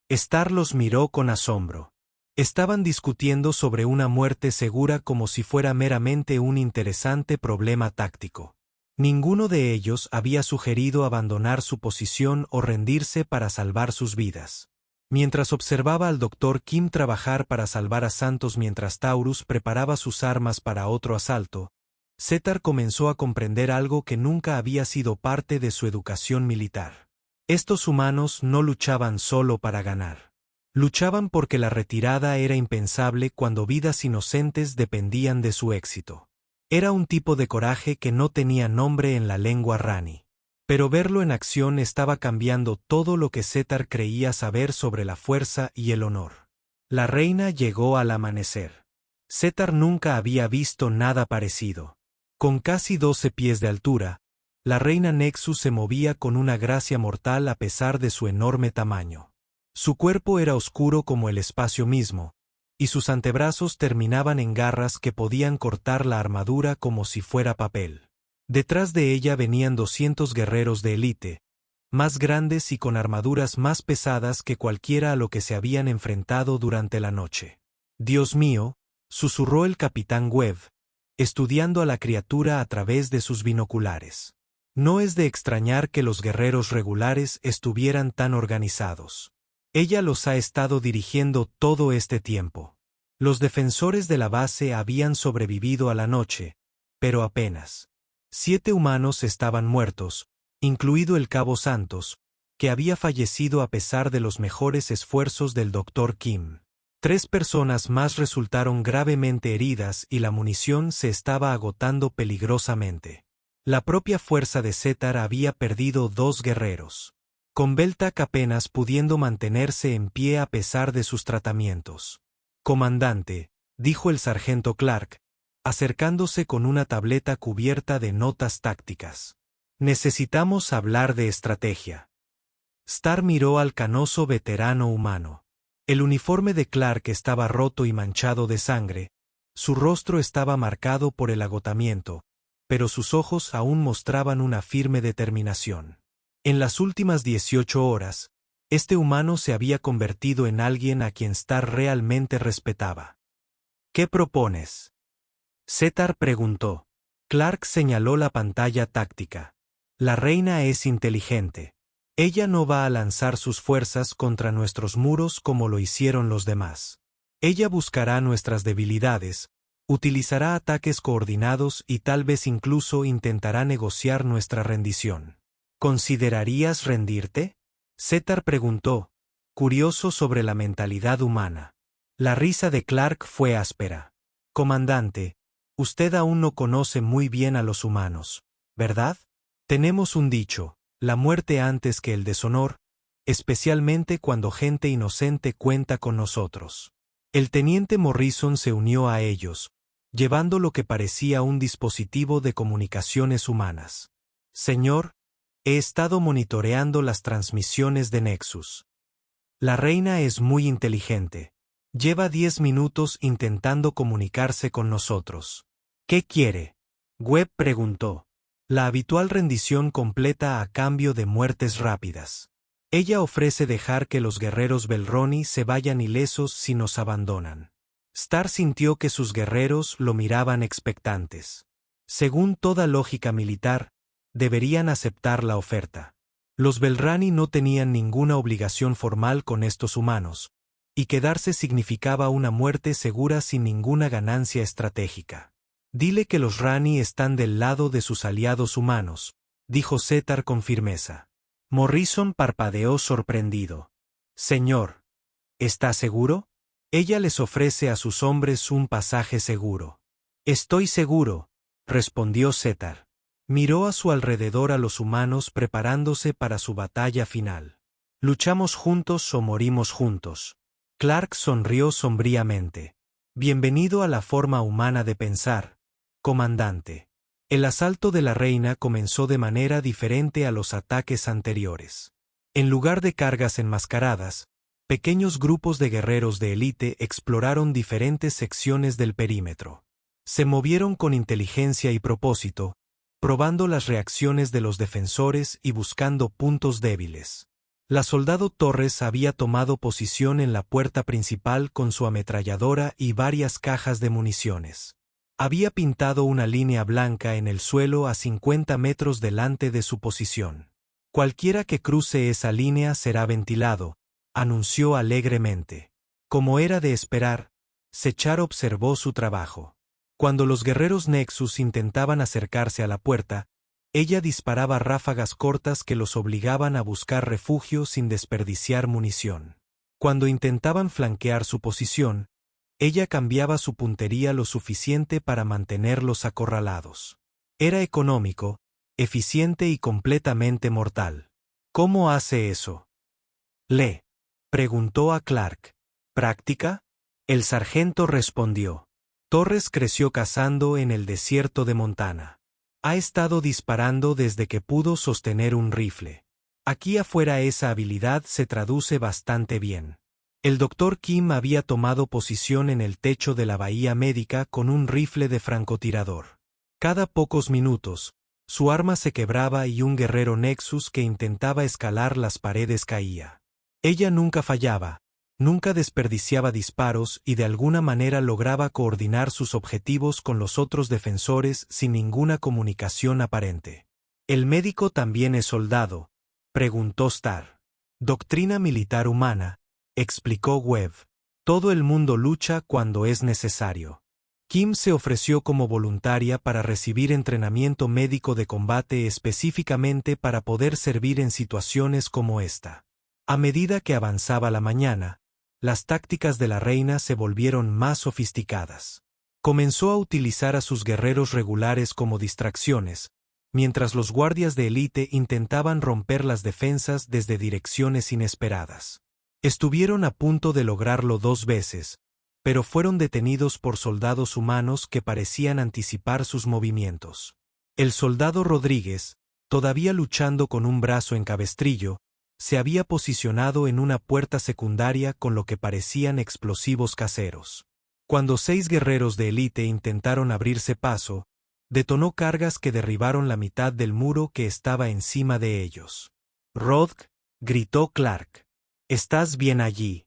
Star los miró con asombro. Estaban discutiendo sobre una muerte segura como si fuera meramente un interesante problema táctico. Ninguno de ellos había sugerido abandonar su posición o rendirse para salvar sus vidas. Mientras observaba al Dr. Kim trabajar para salvar a Santos mientras Taurus preparaba sus armas para otro asalto, Zetar comenzó a comprender algo que nunca había sido parte de su educación militar. Estos humanos no luchaban solo para ganar. Luchaban porque la retirada era impensable cuando vidas inocentes dependían de su éxito. Era un tipo de coraje que no tenía nombre en la lengua Rani. Pero verlo en acción estaba cambiando todo lo que Zetar creía saber sobre la fuerza y el honor. La reina llegó al amanecer. Zetar nunca había visto nada parecido. Con casi 12 pies de altura, la reina Nexus se movía con una gracia mortal a pesar de su enorme tamaño. Su cuerpo era oscuro como el espacio mismo, y sus antebrazos terminaban en garras que podían cortar la armadura como si fuera papel. Detrás de ella venían 200 guerreros de élite, más grandes y con armaduras más pesadas que cualquiera a lo que se habían enfrentado durante la noche. «Dios mío», susurró el capitán Webb, estudiando a la criatura a través de sus binoculares. No es de extrañar que los guerreros regulares estuvieran tan organizados. Ella los ha estado dirigiendo todo este tiempo. Los defensores de la base habían sobrevivido a la noche, pero apenas. 7 humanos estaban muertos, incluido el cabo Santos, que había fallecido a pesar de los mejores esfuerzos del Dr. Kim. 3 personas más resultaron gravemente heridas y la munición se estaba agotando peligrosamente. La propia fuerza de Zetar había perdido 2 guerreros. Con Beltac apenas pudiendo mantenerse en pie a pesar de sus tratamientos. «Comandante», dijo el sargento Clark, acercándose con una tableta cubierta de notas tácticas. «Necesitamos hablar de estrategia». Starr miró al canoso veterano humano. El uniforme de Clark estaba roto y manchado de sangre, su rostro estaba marcado por el agotamiento, pero sus ojos aún mostraban una firme determinación. En las últimas 18 horas, este humano se había convertido en alguien a quien Starr realmente respetaba. «¿Qué propones?», Zetar preguntó. Clark señaló la pantalla táctica. «La reina es inteligente. Ella no va a lanzar sus fuerzas contra nuestros muros como lo hicieron los demás. Ella buscará nuestras debilidades, utilizará ataques coordinados y tal vez incluso intentará negociar nuestra rendición». «¿Considerarías rendirte?», Zetar preguntó, curioso sobre la mentalidad humana. La risa de Clark fue áspera. «Comandante, usted aún no conoce muy bien a los humanos, ¿verdad? Tenemos un dicho, la muerte antes que el deshonor, especialmente cuando gente inocente cuenta con nosotros». El teniente Morrison se unió a ellos, llevando lo que parecía un dispositivo de comunicaciones humanas. «Señor, he estado monitoreando las transmisiones de Nexus. La reina es muy inteligente. Lleva 10 minutos intentando comunicarse con nosotros». «¿Qué quiere?», Webb preguntó. «La habitual rendición completa a cambio de muertes rápidas. Ella ofrece dejar que los guerreros Belroni se vayan ilesos si nos abandonan». Starr sintió que sus guerreros lo miraban expectantes. Según toda lógica militar, deberían aceptar la oferta. Los Belrani no tenían ninguna obligación formal con estos humanos, y quedarse significaba una muerte segura sin ninguna ganancia estratégica. «Dile que los Rani están del lado de sus aliados humanos», dijo Zetar con firmeza. Morrison parpadeó sorprendido. «Señor, ¿está seguro? Ella les ofrece a sus hombres un pasaje seguro». «Estoy seguro», respondió Zetar. Miró a su alrededor a los humanos preparándose para su batalla final. «Luchamos juntos o morimos juntos». Clark sonrió sombríamente. «Bienvenido a la forma humana de pensar, comandante». El asalto de la reina comenzó de manera diferente a los ataques anteriores. En lugar de cargas enmascaradas, pequeños grupos de guerreros de élite exploraron diferentes secciones del perímetro. Se movieron con inteligencia y propósito, probando las reacciones de los defensores y buscando puntos débiles. La soldado Torres había tomado posición en la puerta principal con su ametralladora y varias cajas de municiones. Había pintado una línea blanca en el suelo a 50 metros delante de su posición. «Cualquiera que cruce esa línea será ventilado», anunció alegremente. Como era de esperar, Sechar observó su trabajo. Cuando los guerreros Nexus intentaban acercarse a la puerta, ella disparaba ráfagas cortas que los obligaban a buscar refugio sin desperdiciar munición. Cuando intentaban flanquear su posición, ella cambiaba su puntería lo suficiente para mantenerlos acorralados. Era económico, eficiente y completamente mortal. «¿Cómo hace eso?», le preguntó a Clark. «¿Práctica?», el sargento respondió. Torres creció cazando en el desierto de Montana. Ha estado disparando desde que pudo sostener un rifle. Aquí afuera esa habilidad se traduce bastante bien. El Dr. Kim había tomado posición en el techo de la bahía médica con un rifle de francotirador. Cada pocos minutos, su arma se quebraba y un guerrero Nexus que intentaba escalar las paredes caía. Ella nunca fallaba, nunca desperdiciaba disparos y de alguna manera lograba coordinar sus objetivos con los otros defensores sin ninguna comunicación aparente. ¿El médico también es soldado?, preguntó Starr. Doctrina militar humana, explicó Webb. Todo el mundo lucha cuando es necesario. Kim se ofreció como voluntaria para recibir entrenamiento médico de combate específicamente para poder servir en situaciones como esta. A medida que avanzaba la mañana, las tácticas de la reina se volvieron más sofisticadas. Comenzó a utilizar a sus guerreros regulares como distracciones, mientras los guardias de élite intentaban romper las defensas desde direcciones inesperadas. Estuvieron a punto de lograrlo 2 veces, pero fueron detenidos por soldados humanos que parecían anticipar sus movimientos. El soldado Rodríguez, todavía luchando con un brazo en cabestrillo, se había posicionado en una puerta secundaria con lo que parecían explosivos caseros. Cuando 6 guerreros de élite intentaron abrirse paso, detonó cargas que derribaron la mitad del muro que estaba encima de ellos. «Rodg», gritó Clark. «¿Estás bien allí?»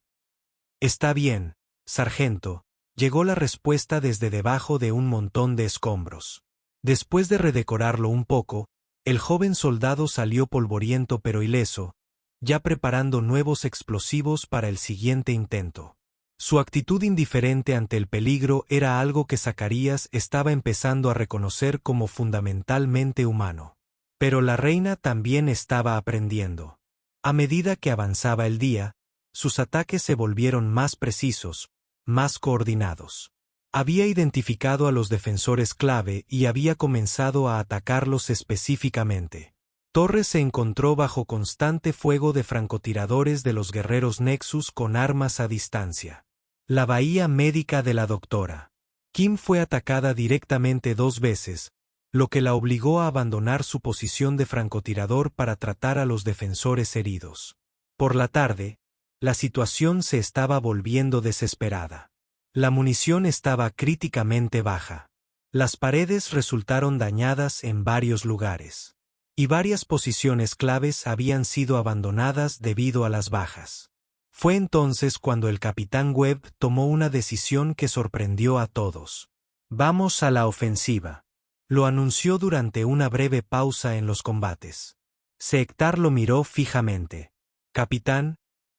«Está bien, sargento», llegó la respuesta desde debajo de un montón de escombros. Después de redecorarlo un poco, el joven soldado salió polvoriento pero ileso, ya preparando nuevos explosivos para el siguiente intento. Su actitud indiferente ante el peligro era algo que Zacarías estaba empezando a reconocer como fundamentalmente humano. Pero la reina también estaba aprendiendo. A medida que avanzaba el día, sus ataques se volvieron más precisos, más coordinados. Había identificado a los defensores clave y había comenzado a atacarlos específicamente. Torres se encontró bajo constante fuego de francotiradores de los guerreros Nexus con armas a distancia. La bahía médica de la doctora Kim fue atacada directamente 2 veces, lo que la obligó a abandonar su posición de francotirador para tratar a los defensores heridos. Por la tarde, la situación se estaba volviendo desesperada. La munición estaba críticamente baja. Las paredes resultaron dañadas en varios lugares. Y varias posiciones claves habían sido abandonadas debido a las bajas. Fue entonces cuando el capitán Webb tomó una decisión que sorprendió a todos. «Vamos a la ofensiva», lo anunció durante una breve pausa en los combates. Sektar lo miró fijamente. «Capitán,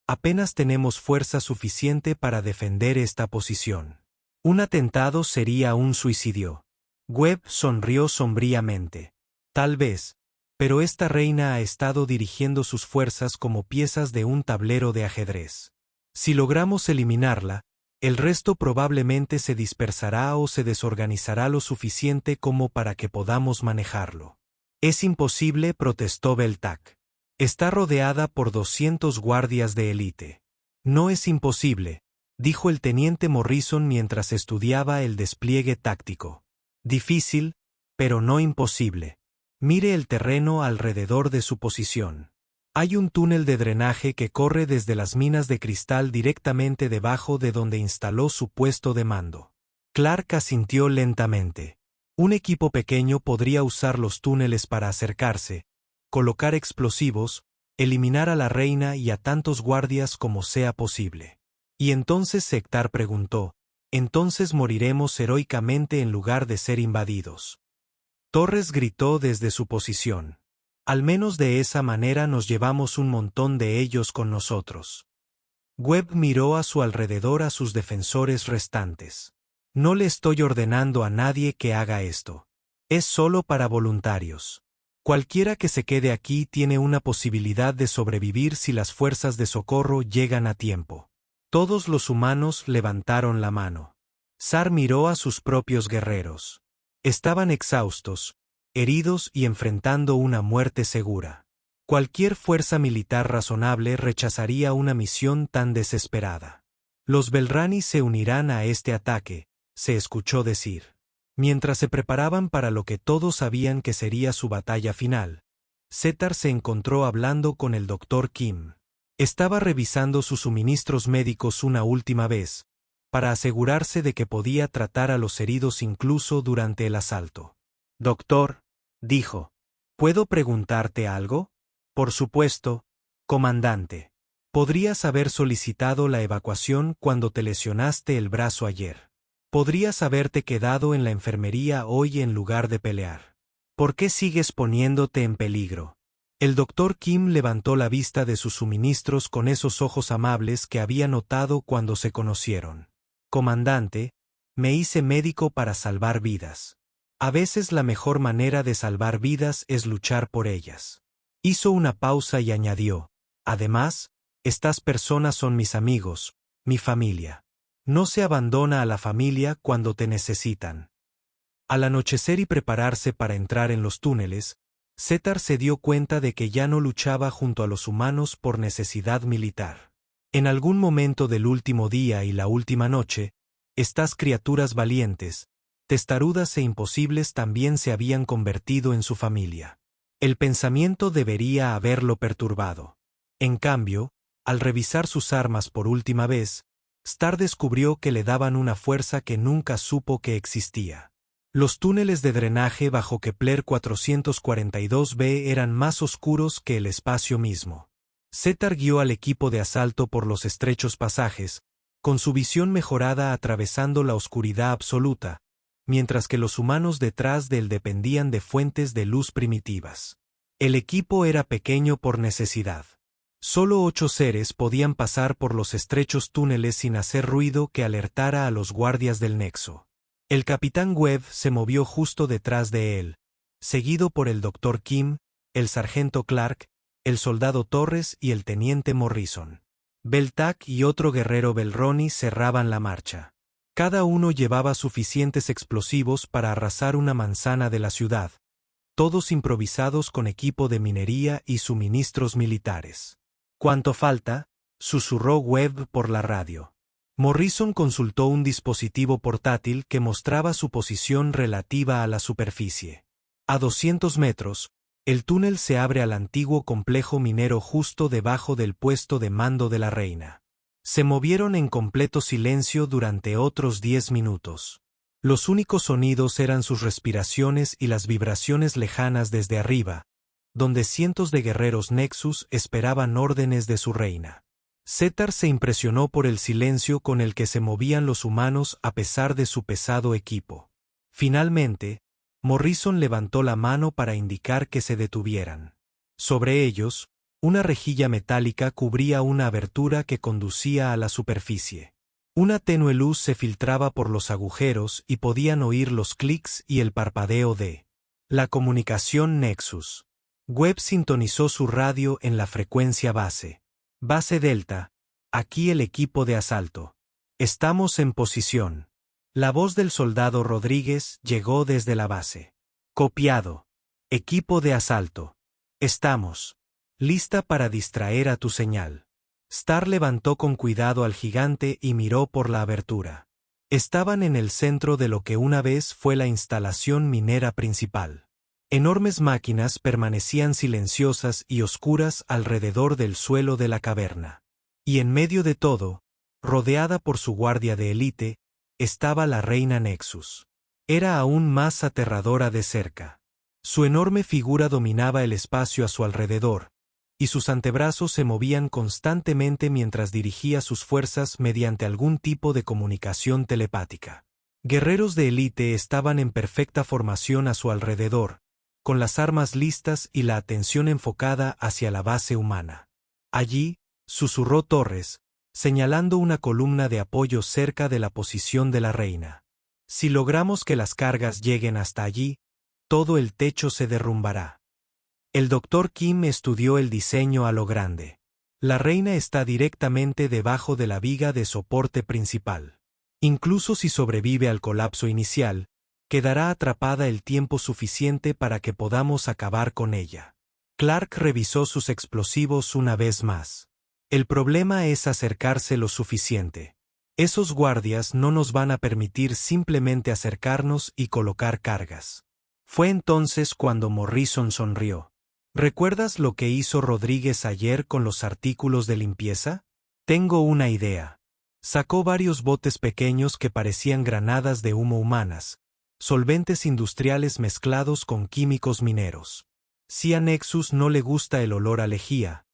apenas tenemos fuerza suficiente para defender esta posición. Un atentado sería un suicidio». Webb sonrió sombríamente. «Tal vez, pero esta reina ha estado dirigiendo sus fuerzas como piezas de un tablero de ajedrez. Si logramos eliminarla, el resto probablemente se dispersará o se desorganizará lo suficiente como para que podamos manejarlo». «Es imposible», protestó Beltac. «Está rodeada por 200 guardias de élite». «No es imposible», dijo el teniente Morrison mientras estudiaba el despliegue táctico. «Difícil, pero no imposible. Mire el terreno alrededor de su posición. Hay un túnel de drenaje que corre desde las minas de cristal directamente debajo de donde instaló su puesto de mando». Clark asintió lentamente. Un equipo pequeño podría usar los túneles para acercarse, colocar explosivos, eliminar a la reina y a tantos guardias como sea posible. Y entonces Sektar preguntó, «¿Entonces moriremos heroicamente en lugar de ser invadidos?». Torres gritó desde su posición. «Al menos de esa manera nos llevamos un montón de ellos con nosotros». Webb miró a su alrededor a sus defensores restantes. «No le estoy ordenando a nadie que haga esto. Es solo para voluntarios. Cualquiera que se quede aquí tiene una posibilidad de sobrevivir si las fuerzas de socorro llegan a tiempo». Todos los humanos levantaron la mano. Sar miró a sus propios guerreros. Estaban exhaustos, heridos y enfrentando una muerte segura. Cualquier fuerza militar razonable rechazaría una misión tan desesperada. Los Belrani se unirán a este ataque, se escuchó decir. Mientras se preparaban para lo que todos sabían que sería su batalla final, Setar se encontró hablando con el Dr. Kim. Estaba revisando sus suministros médicos una última vez, para asegurarse de que podía tratar a los heridos incluso durante el asalto. «Doctor», dijo, «¿puedo preguntarte algo?» «Por supuesto, comandante. Podrías haber solicitado la evacuación cuando te lesionaste el brazo ayer. Podrías haberte quedado en la enfermería hoy en lugar de pelear. ¿Por qué sigues poniéndote en peligro?» El Dr. Kim levantó la vista de sus suministros con esos ojos amables que había notado cuando se conocieron. «Comandante, me hice médico para salvar vidas. A veces la mejor manera de salvar vidas es luchar por ellas». Hizo una pausa y añadió, «Además, estas personas son mis amigos, mi familia. No se abandona a la familia cuando te necesitan». Al anochecer y prepararse para entrar en los túneles, Setar se dio cuenta de que ya no luchaba junto a los humanos por necesidad militar. En algún momento del último día y la última noche, estas criaturas valientes, testarudas e imposibles también se habían convertido en su familia. El pensamiento debería haberlo perturbado. En cambio, al revisar sus armas por última vez, Star descubrió que le daban una fuerza que nunca supo que existía. Los túneles de drenaje bajo Kepler 442b eran más oscuros que el espacio mismo. Setar guió al equipo de asalto por los estrechos pasajes, con su visión mejorada atravesando la oscuridad absoluta, mientras que los humanos detrás de él dependían de fuentes de luz primitivas. El equipo era pequeño por necesidad. Solo 8 seres podían pasar por los estrechos túneles sin hacer ruido que alertara a los guardias del nexo. El capitán Webb se movió justo detrás de él, seguido por el Dr. Kim, el sargento Clark, el soldado Torres y el teniente Morrison. Beltac y otro guerrero Belroni cerraban la marcha. Cada uno llevaba suficientes explosivos para arrasar una manzana de la ciudad, todos improvisados con equipo de minería y suministros militares. «¿Cuánto falta?», susurró Webb por la radio. Morrison consultó un dispositivo portátil que mostraba su posición relativa a la superficie. A 200 metros, el túnel se abre al antiguo complejo minero justo debajo del puesto de mando de la reina. Se movieron en completo silencio durante otros 10 minutos. Los únicos sonidos eran sus respiraciones y las vibraciones lejanas desde arriba, donde cientos de guerreros Nexus esperaban órdenes de su reina. Setar se impresionó por el silencio con el que se movían los humanos a pesar de su pesado equipo. Finalmente, Morrison levantó la mano para indicar que se detuvieran. Sobre ellos, una rejilla metálica cubría una abertura que conducía a la superficie. Una tenue luz se filtraba por los agujeros y podían oír los clics y el parpadeo de la comunicación Nexus. Webb sintonizó su radio en la frecuencia base. «Base Delta, aquí el equipo de asalto. Estamos en posición». La voz del soldado Rodríguez llegó desde la base. «Copiado. Equipo de asalto. Estamos. Lista para distraer a tu señal». Star levantó con cuidado al gigante y miró por la abertura. Estaban en el centro de lo que una vez fue la instalación minera principal. Enormes máquinas permanecían silenciosas y oscuras alrededor del suelo de la caverna. Y en medio de todo, rodeada por su guardia de élite, estaba la reina Nexus. Era aún más aterradora de cerca. Su enorme figura dominaba el espacio a su alrededor, y sus antebrazos se movían constantemente mientras dirigía sus fuerzas mediante algún tipo de comunicación telepática. Guerreros de élite estaban en perfecta formación a su alrededor, con las armas listas y la atención enfocada hacia la base humana. «Allí», susurró Torres, señalando una columna de apoyo cerca de la posición de la reina. «Si logramos que las cargas lleguen hasta allí, todo el techo se derrumbará». El Dr. Kim estudió el diseño a lo grande. La reina está directamente debajo de la viga de soporte principal. Incluso si sobrevive al colapso inicial, quedará atrapada el tiempo suficiente para que podamos acabar con ella. Clark revisó sus explosivos una vez más. El problema es acercarse lo suficiente. Esos guardias no nos van a permitir simplemente acercarnos y colocar cargas. Fue entonces cuando Morrison sonrió. ¿Recuerdas lo que hizo Rodríguez ayer con los artículos de limpieza? Tengo una idea. Sacó varios botes pequeños que parecían granadas de humo humanas, solventes industriales mezclados con químicos mineros. Si a Nexus no le gusta el olor a lejía,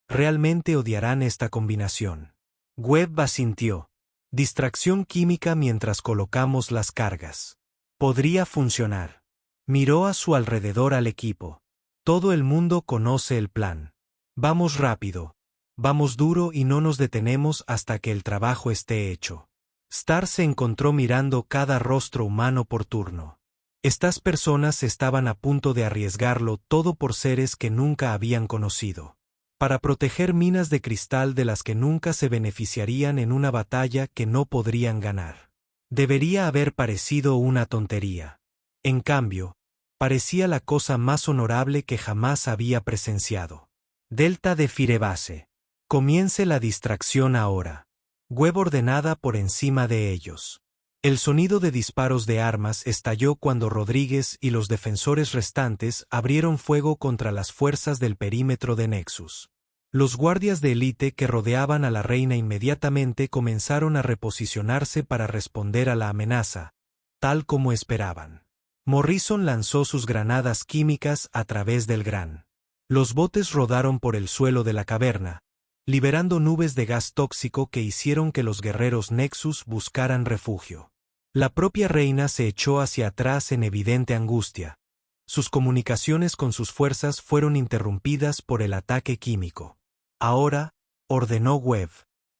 realmente odiarán esta combinación. Webb asintió. Distracción química mientras colocamos las cargas. Podría funcionar. Miró a su alrededor al equipo. Todo el mundo conoce el plan. Vamos rápido. Vamos duro y no nos detenemos hasta que el trabajo esté hecho. Star se encontró mirando cada rostro humano por turno. Estas personas estaban a punto de arriesgarlo todo por seres que nunca habían conocido. Para proteger minas de cristal de las que nunca se beneficiarían en una batalla que no podrían ganar. Debería haber parecido una tontería. En cambio, parecía la cosa más honorable que jamás había presenciado. Delta de Firebase. Comience la distracción ahora. Webb ordenada por encima de ellos. El sonido de disparos de armas estalló cuando Rodríguez y los defensores restantes abrieron fuego contra las fuerzas del perímetro de Nexus. Los guardias de élite que rodeaban a la reina inmediatamente comenzaron a reposicionarse para responder a la amenaza, tal como esperaban. Morrison lanzó sus granadas químicas a través del gran. Los botes rodaron por el suelo de la caverna, liberando nubes de gas tóxico que hicieron que los guerreros Nexus buscaran refugio. La propia reina se echó hacia atrás en evidente angustia. Sus comunicaciones con sus fuerzas fueron interrumpidas por el ataque químico. Ahora, ordenó Webb.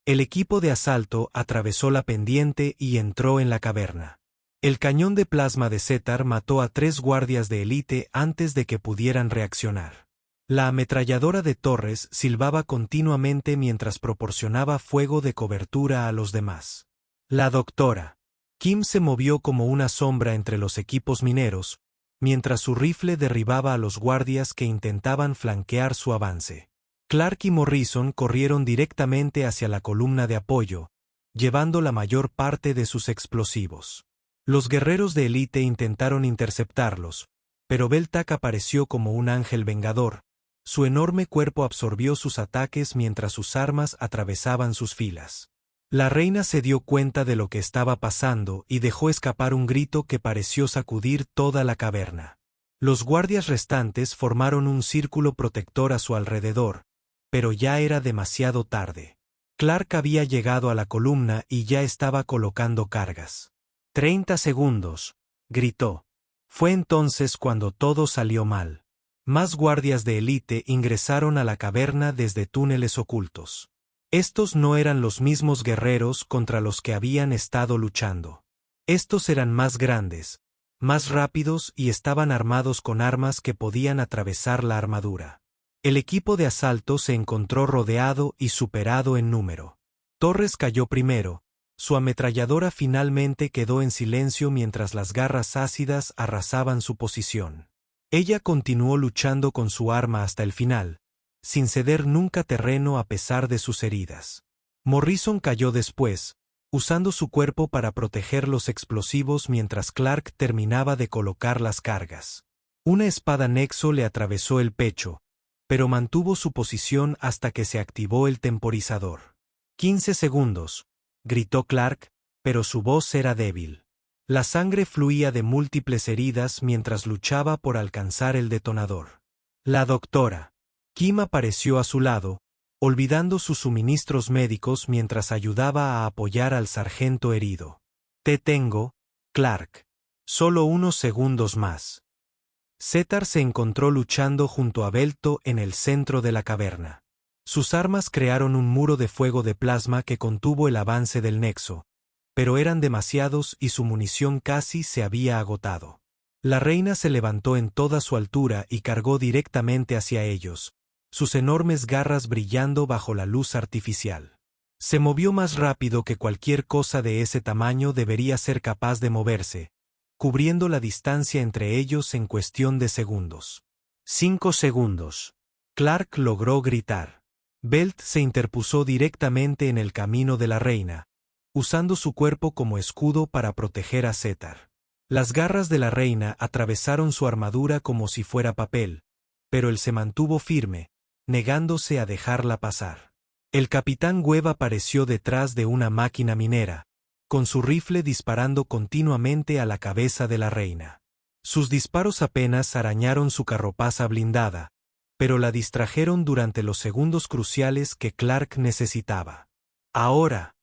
El equipo de asalto atravesó la pendiente y entró en la caverna. El cañón de plasma de Zetar mató a 3 guardias de élite antes de que pudieran reaccionar. La ametralladora de Torres silbaba continuamente mientras proporcionaba fuego de cobertura a los demás. La doctora Kim se movió como una sombra entre los equipos mineros, mientras su rifle derribaba a los guardias que intentaban flanquear su avance. Clark y Morrison corrieron directamente hacia la columna de apoyo, llevando la mayor parte de sus explosivos. Los guerreros de élite intentaron interceptarlos, pero Beltac apareció como un ángel vengador. Su enorme cuerpo absorbió sus ataques mientras sus armas atravesaban sus filas. La reina se dio cuenta de lo que estaba pasando y dejó escapar un grito que pareció sacudir toda la caverna. Los guardias restantes formaron un círculo protector a su alrededor, pero ya era demasiado tarde. Clark había llegado a la columna y ya estaba colocando cargas. 30 segundos, gritó. Fue entonces cuando todo salió mal. Más guardias de élite ingresaron a la caverna desde túneles ocultos. Estos no eran los mismos guerreros contra los que habían estado luchando. Estos eran más grandes, más rápidos y estaban armados con armas que podían atravesar la armadura. El equipo de asalto se encontró rodeado y superado en número. Torres cayó primero. Su ametralladora finalmente quedó en silencio mientras las garras ácidas arrasaban su posición. Ella continuó luchando con su arma hasta el final, sin ceder nunca terreno a pesar de sus heridas. Morrison cayó después, usando su cuerpo para proteger los explosivos mientras Clark terminaba de colocar las cargas. Una espada Nexo le atravesó el pecho, pero mantuvo su posición hasta que se activó el temporizador. 15 segundos, gritó Clark, pero su voz era débil. La sangre fluía de múltiples heridas mientras luchaba por alcanzar el detonador. La doctora Kim apareció a su lado, olvidando sus suministros médicos mientras ayudaba a apoyar al sargento herido. Te tengo, Clark. Solo unos segundos más. Zetar se encontró luchando junto a Belto en el centro de la caverna. Sus armas crearon un muro de fuego de plasma que contuvo el avance del nexo, pero eran demasiados y su munición casi se había agotado. La reina se levantó en toda su altura y cargó directamente hacia ellos, sus enormes garras brillando bajo la luz artificial. Se movió más rápido que cualquier cosa de ese tamaño debería ser capaz de moverse, cubriendo la distancia entre ellos en cuestión de segundos. 5 segundos. Clark logró gritar. Belt se interpuso directamente en el camino de la reina, usando su cuerpo como escudo para proteger a Zetar. Las garras de la reina atravesaron su armadura como si fuera papel, pero él se mantuvo firme, negándose a dejarla pasar. El capitán Webb apareció detrás de una máquina minera, con su rifle disparando continuamente a la cabeza de la reina. Sus disparos apenas arañaron su carropaza blindada, pero la distrajeron durante los segundos cruciales que Clark necesitaba. ¡Ahora!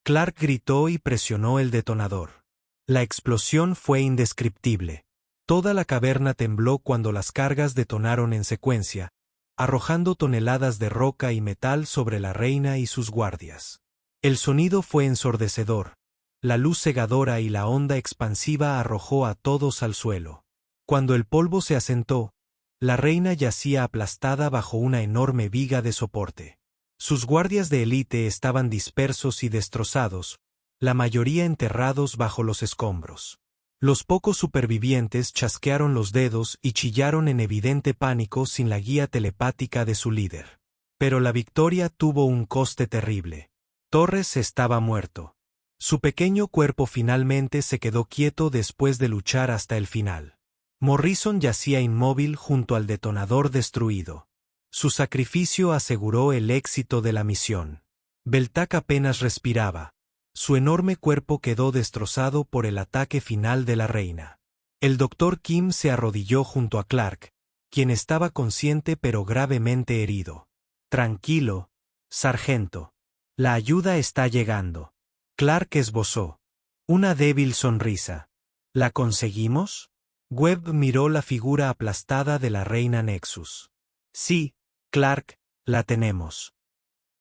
Clark gritó y presionó el detonador. La explosión fue indescriptible. Toda la caverna tembló cuando las cargas detonaron en secuencia, arrojando toneladas de roca y metal sobre la reina y sus guardias. El sonido fue ensordecedor, la luz cegadora y la onda expansiva arrojó a todos al suelo. Cuando el polvo se asentó, la reina yacía aplastada bajo una enorme viga de soporte. Sus guardias de élite estaban dispersos y destrozados, la mayoría enterrados bajo los escombros. Los pocos supervivientes chasquearon los dedos y chillaron en evidente pánico sin la guía telepática de su líder. Pero la victoria tuvo un coste terrible. Torres estaba muerto. Su pequeño cuerpo finalmente se quedó quieto después de luchar hasta el final. Morrison yacía inmóvil junto al detonador destruido. Su sacrificio aseguró el éxito de la misión. Beltac apenas respiraba. Su enorme cuerpo quedó destrozado por el ataque final de la reina. El Dr. Kim se arrodilló junto a Clark, quien estaba consciente pero gravemente herido. «Tranquilo, sargento. La ayuda está llegando». Clark esbozó una débil sonrisa. ¿La conseguimos? Webb miró la figura aplastada de la reina Nexus. «Sí, Clark, la tenemos».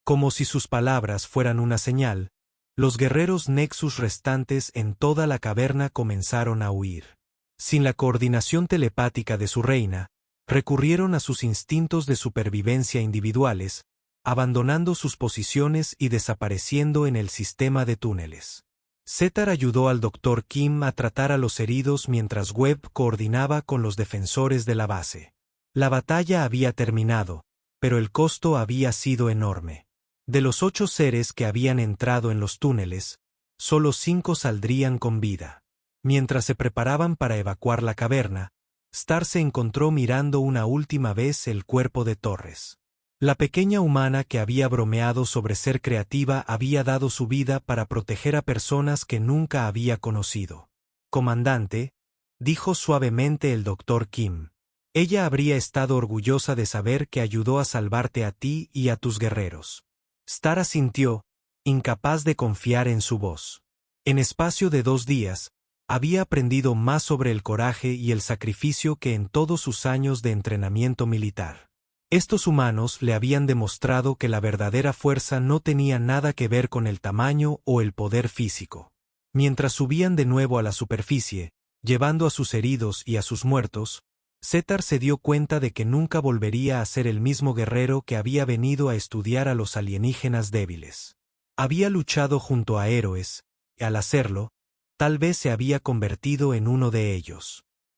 Como si sus palabras fueran una señal, los guerreros Nexus restantes en toda la caverna comenzaron a huir. Sin la coordinación telepática de su reina, recurrieron a sus instintos de supervivencia individuales, abandonando sus posiciones y desapareciendo en el sistema de túneles. Zetar ayudó al Dr. Kim a tratar a los heridos mientras Webb coordinaba con los defensores de la base. La batalla había terminado, pero el costo había sido enorme. De los 8 seres que habían entrado en los túneles, solo 5 saldrían con vida. Mientras se preparaban para evacuar la caverna, Star se encontró mirando una última vez el cuerpo de Torres. La pequeña humana que había bromeado sobre ser creativa había dado su vida para proteger a personas que nunca había conocido. «Comandante», dijo suavemente el Dr. Kim. «Ella habría estado orgullosa de saber que ayudó a salvarte a ti y a tus guerreros». Star asintió, incapaz de confiar en su voz. En espacio de 2 días, había aprendido más sobre el coraje y el sacrificio que en todos sus años de entrenamiento militar. Estos humanos le habían demostrado que la verdadera fuerza no tenía nada que ver con el tamaño o el poder físico. Mientras subían de nuevo a la superficie, llevando a sus heridos y a sus muertos, Zetar se dio cuenta de que nunca volvería a ser el mismo guerrero que había venido a estudiar a los alienígenas débiles. Había luchado junto a héroes, y al hacerlo, tal vez se había convertido en uno de ellos.